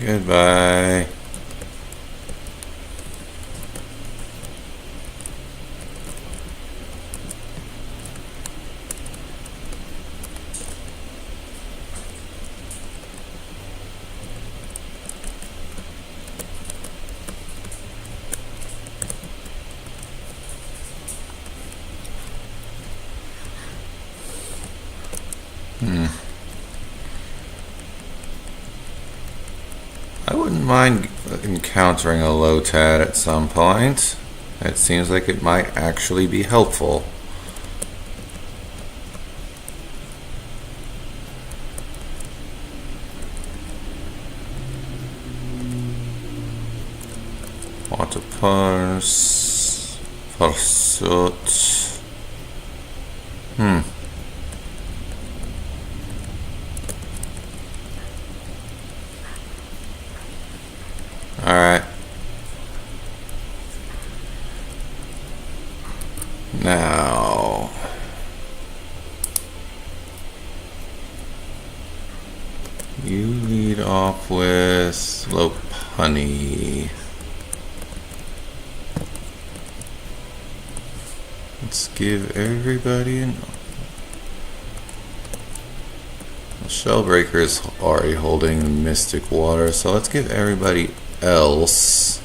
Goodbye. I wouldn't mind encountering a Lotad at some point. It seems like it might actually be helpful. Octopus, Pursuit. Alright. Now. You lead off with Lopunny. Let's give everybody an... The Shellbreaker is already holding Mystic Water, so let's give everybody else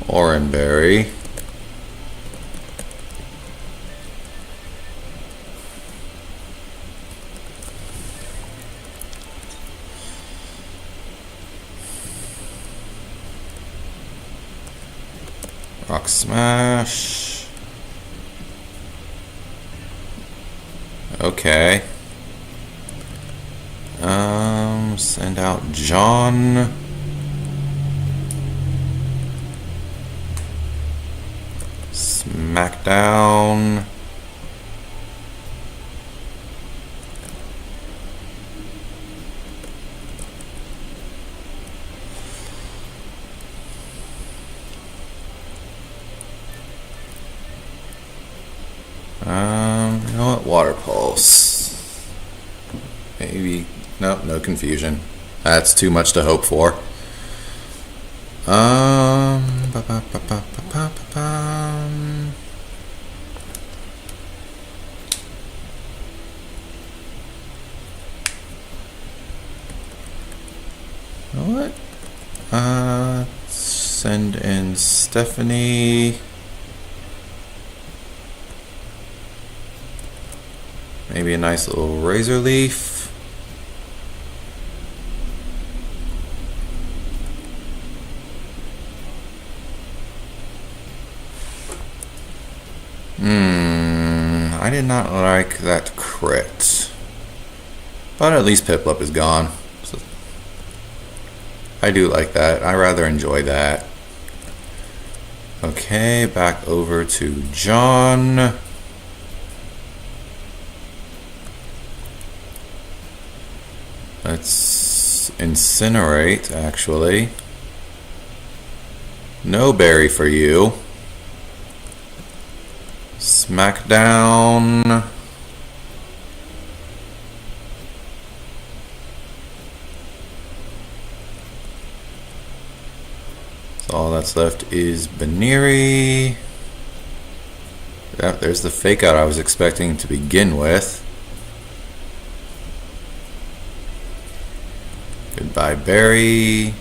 Oranberry. Rock Smash. Okay. Send out John. Smackdown. You know what? Water Pulse. Maybe. Nope, no confusion. That's too much to hope for. You know what? Send in Stephanie. Maybe a nice little Razor Leaf. I did not like that crit. But at least Piplup is gone. So I do like that. I rather enjoy that. Okay, back over to John. Let's incinerate, actually. No berry for you. Smackdown. So all that's left is Baneri. Yep, there's the fake out I was expecting to begin with. Goodbye, Barry.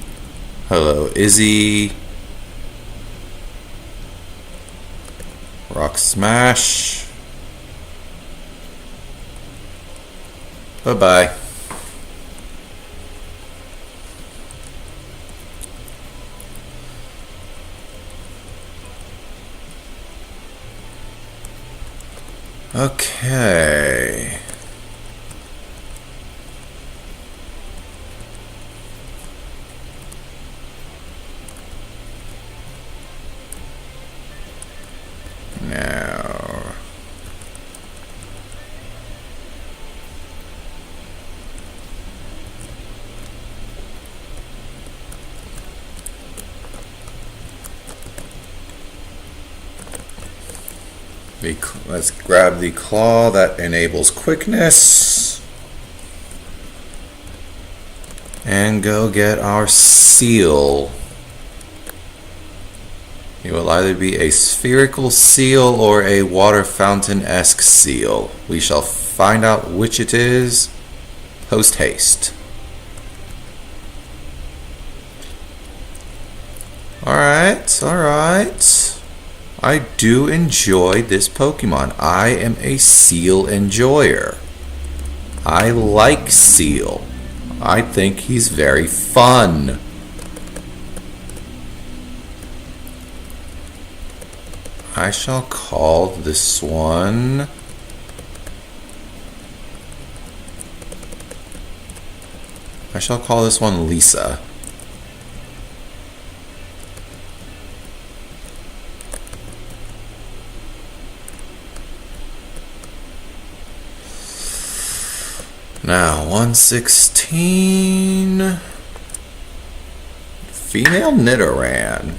Hello, Izzy. Rock Smash. Bye-bye. Okay. Now. Let's grab the claw that enables quickness. and go get our seal. It will either be a spherical seal or a water fountain-esque seal. We shall find out which it is post haste. Alright, alright. I do enjoy this Pokemon. I am a seal enjoyer. I like Seal. I think he's very fun. I shall call this one Lisa. Now, 116. Female Nidoran.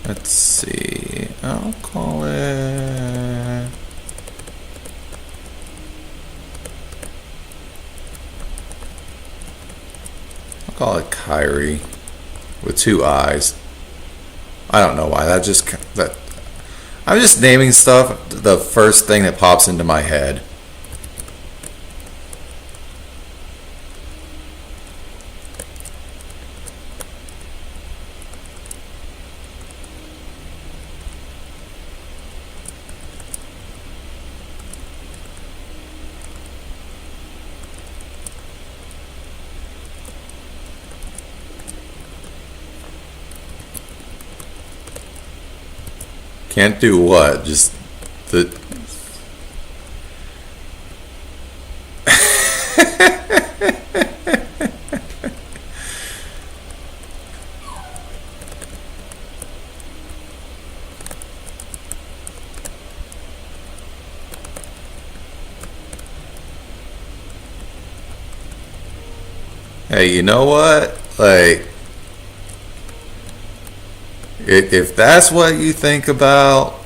Let's see. I'll call it. I'll call it Kyrie. With 2 eyes. I don't know why. I'm just naming stuff the first thing that pops into my head. Can't do what? Just the. Hey, you know what? Like. If that's what you think about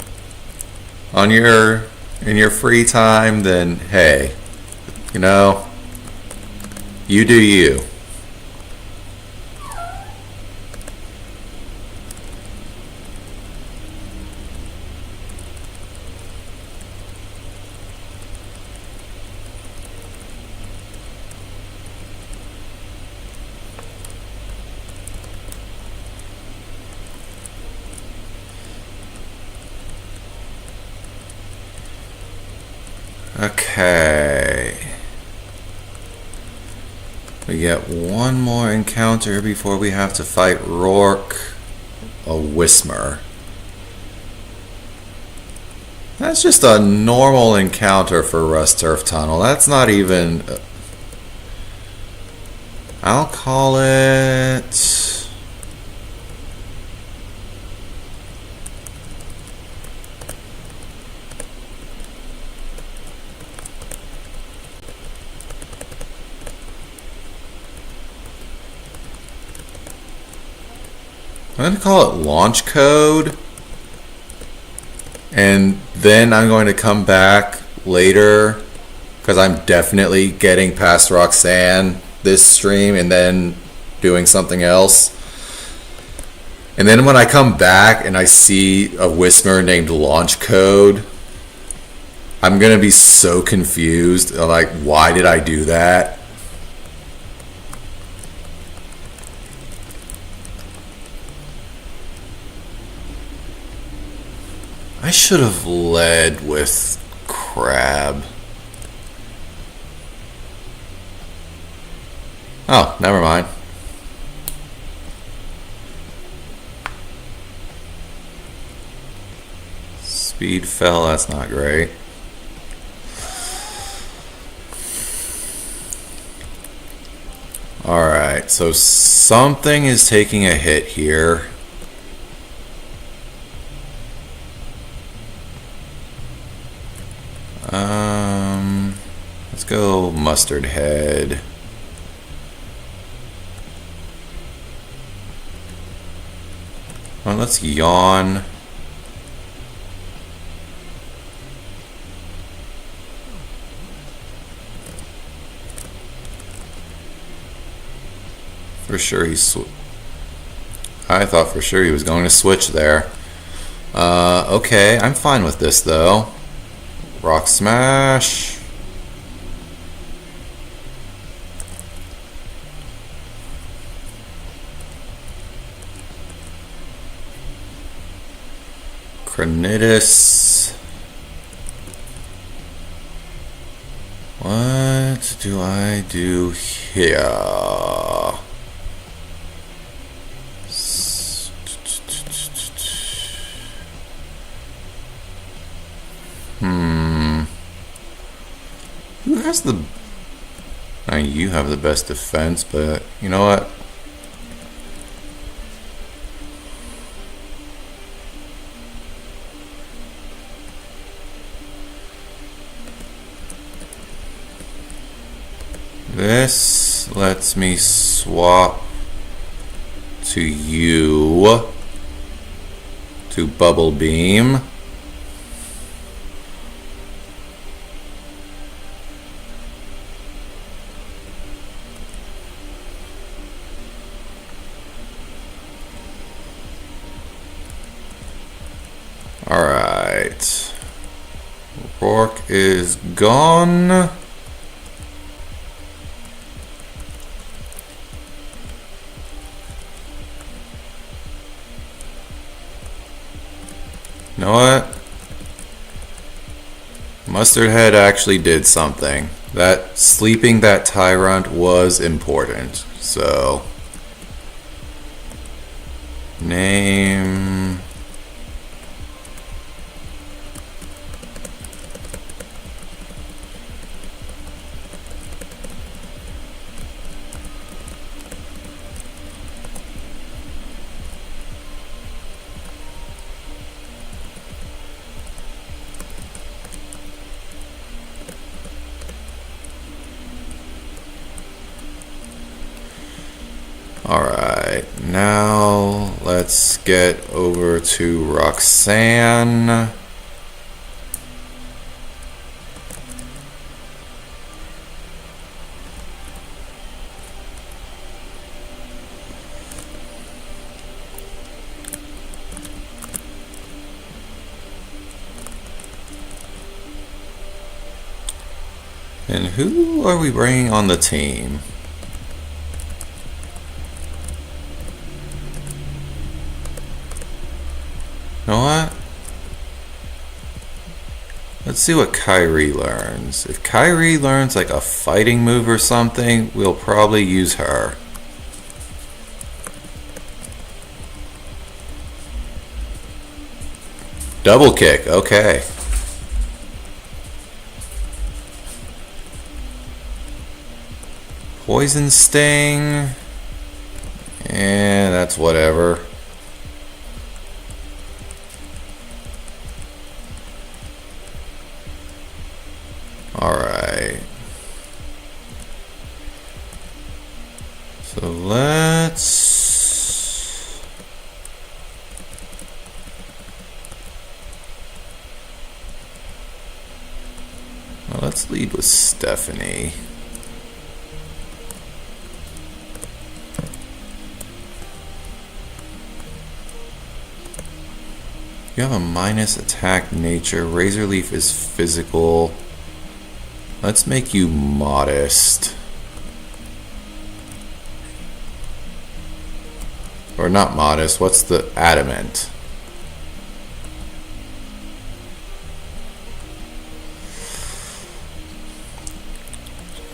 in your free time, then hey, you know, you do you. Okay. We get one more encounter before we have to fight Rourke, a Whismer. That's just a normal encounter for Rust Turf Tunnel. That's not even. I'll call it. I'm going to call it launch code, and then I'm going to come back later because I'm definitely getting past Roxanne this stream and then doing something else. And then when I come back and I see a Whisper named launch code, I'm going to be so confused. Like, why did I do that? I should have led with Crab. Oh, never mind. Speed fell, that's not great. Alright, so something is taking a hit here. Let's go Mustard Head. Well, let's yawn. For sure I thought for sure he was going to switch there. Okay, I'm fine with this though. Rock Smash. Cranitus. What do I do here? Who has the... I mean, you have the best defense, but you know what? This lets me swap to you to Bubble Beam. Alright. Rourke is gone. You know what? Mustard Head actually did something. That sleeping that Tyrant was important. So name Alright, now let's get over to Roxanne. And who are we bringing on the team? You know what? Let's see what Kyrie learns. If Kyrie learns like a fighting move or something, we'll probably use her. Double kick, okay. Poison Sting. And that's whatever. Alright. So let's lead with Stephanie. You have a minus attack nature. Razor Leaf is physical. Let's make you modest. Or not modest, what's the adamant?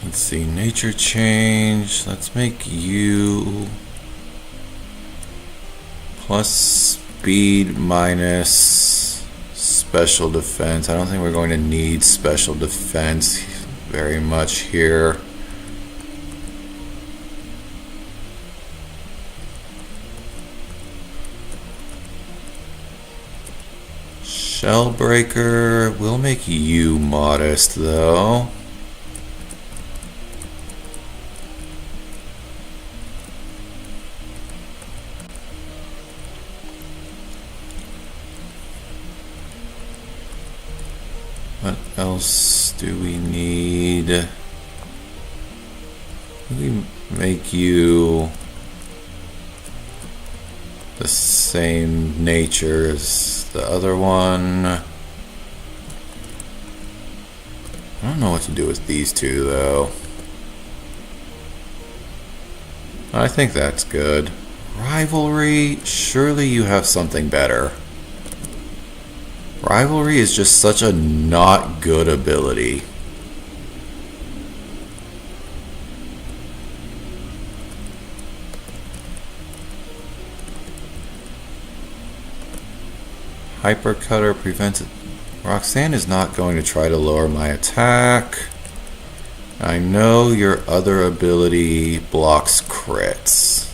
Let's see, nature change. Let's make you plus speed minus special defense. I don't think we're going to need special defense very much here. Shellbreaker, we'll make you modest though. What else do we need? We make you the same nature as the other one. I don't know what to do with these two though. I think that's good. Rivalry, surely you have something better. Rivalry is just such a not good ability. Hyper Cutter prevents it. Roxanne is not going to try to lower my attack. I know your other ability blocks crits.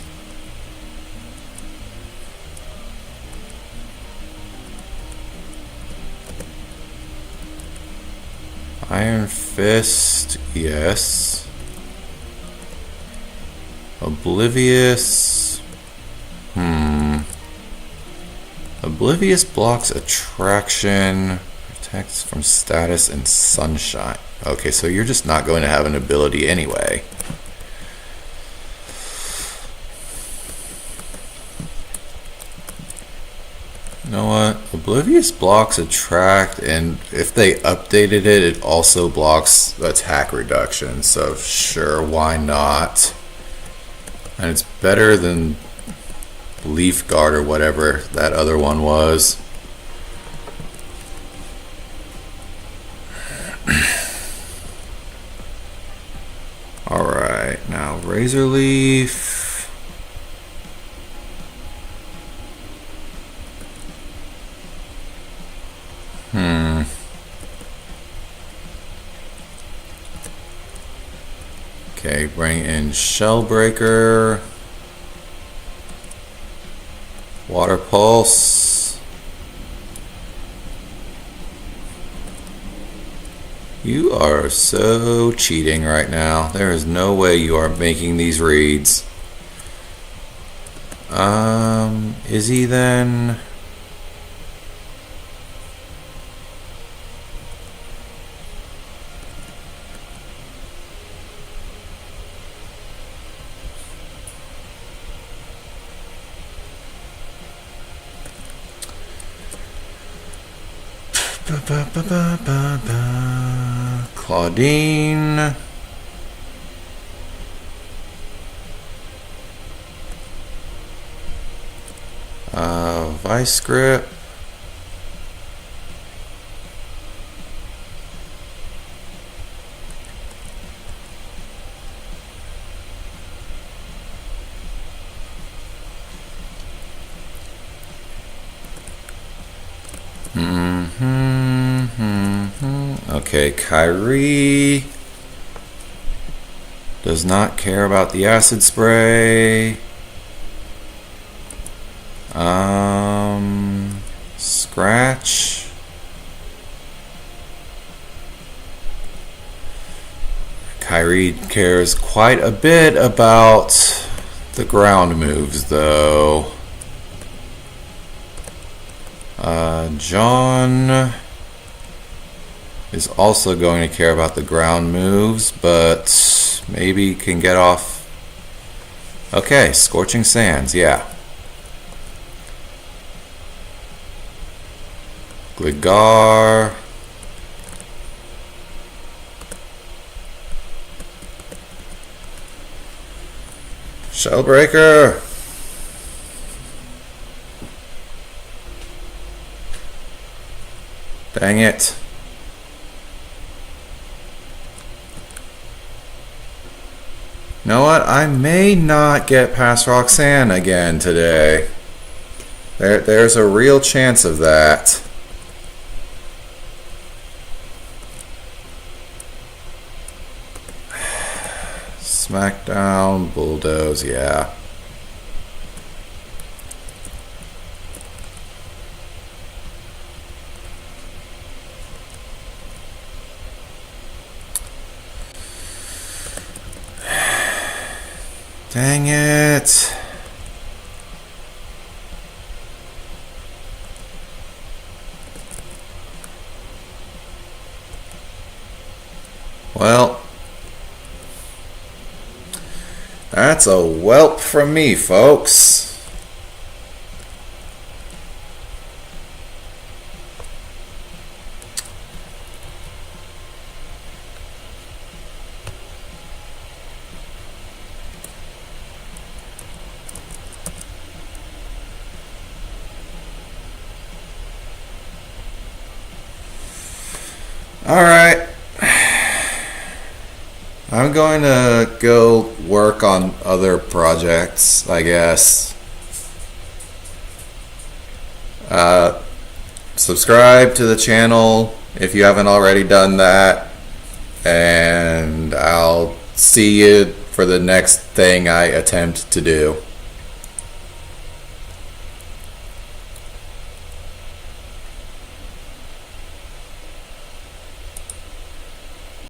Iron Fist, yes. Oblivious. Oblivious blocks attraction, protects from status and sunshine. Okay, so you're just not going to have an ability anyway. You know what? Oblivious blocks attract, and if they updated it, it also blocks attack reduction. So sure, why not? And it's better than Leaf Guard or whatever that other one was. Alright, now Razor Leaf. Okay, bring in Shellbreaker. Water Pulse. You are so cheating right now. There is no way you are making these reads. Is he then? Claudine. Vice Grip. Okay, Kyrie does not care about the acid spray. Scratch. Kyrie cares quite a bit about the ground moves, though. John is also going to care about the ground moves, but maybe can get off. Okay, Scorching Sands, yeah. Gligar. Shellbreaker. Dang it. You know what? I may not get past Roxanne again today. There's a real chance of that. Smackdown, Bulldoze, yeah. Dang it. Well, that's a whelp from me, folks. Alright. I'm going to go work on other projects, I guess. Subscribe to the channel if you haven't already done that. And I'll see you for the next thing I attempt to do.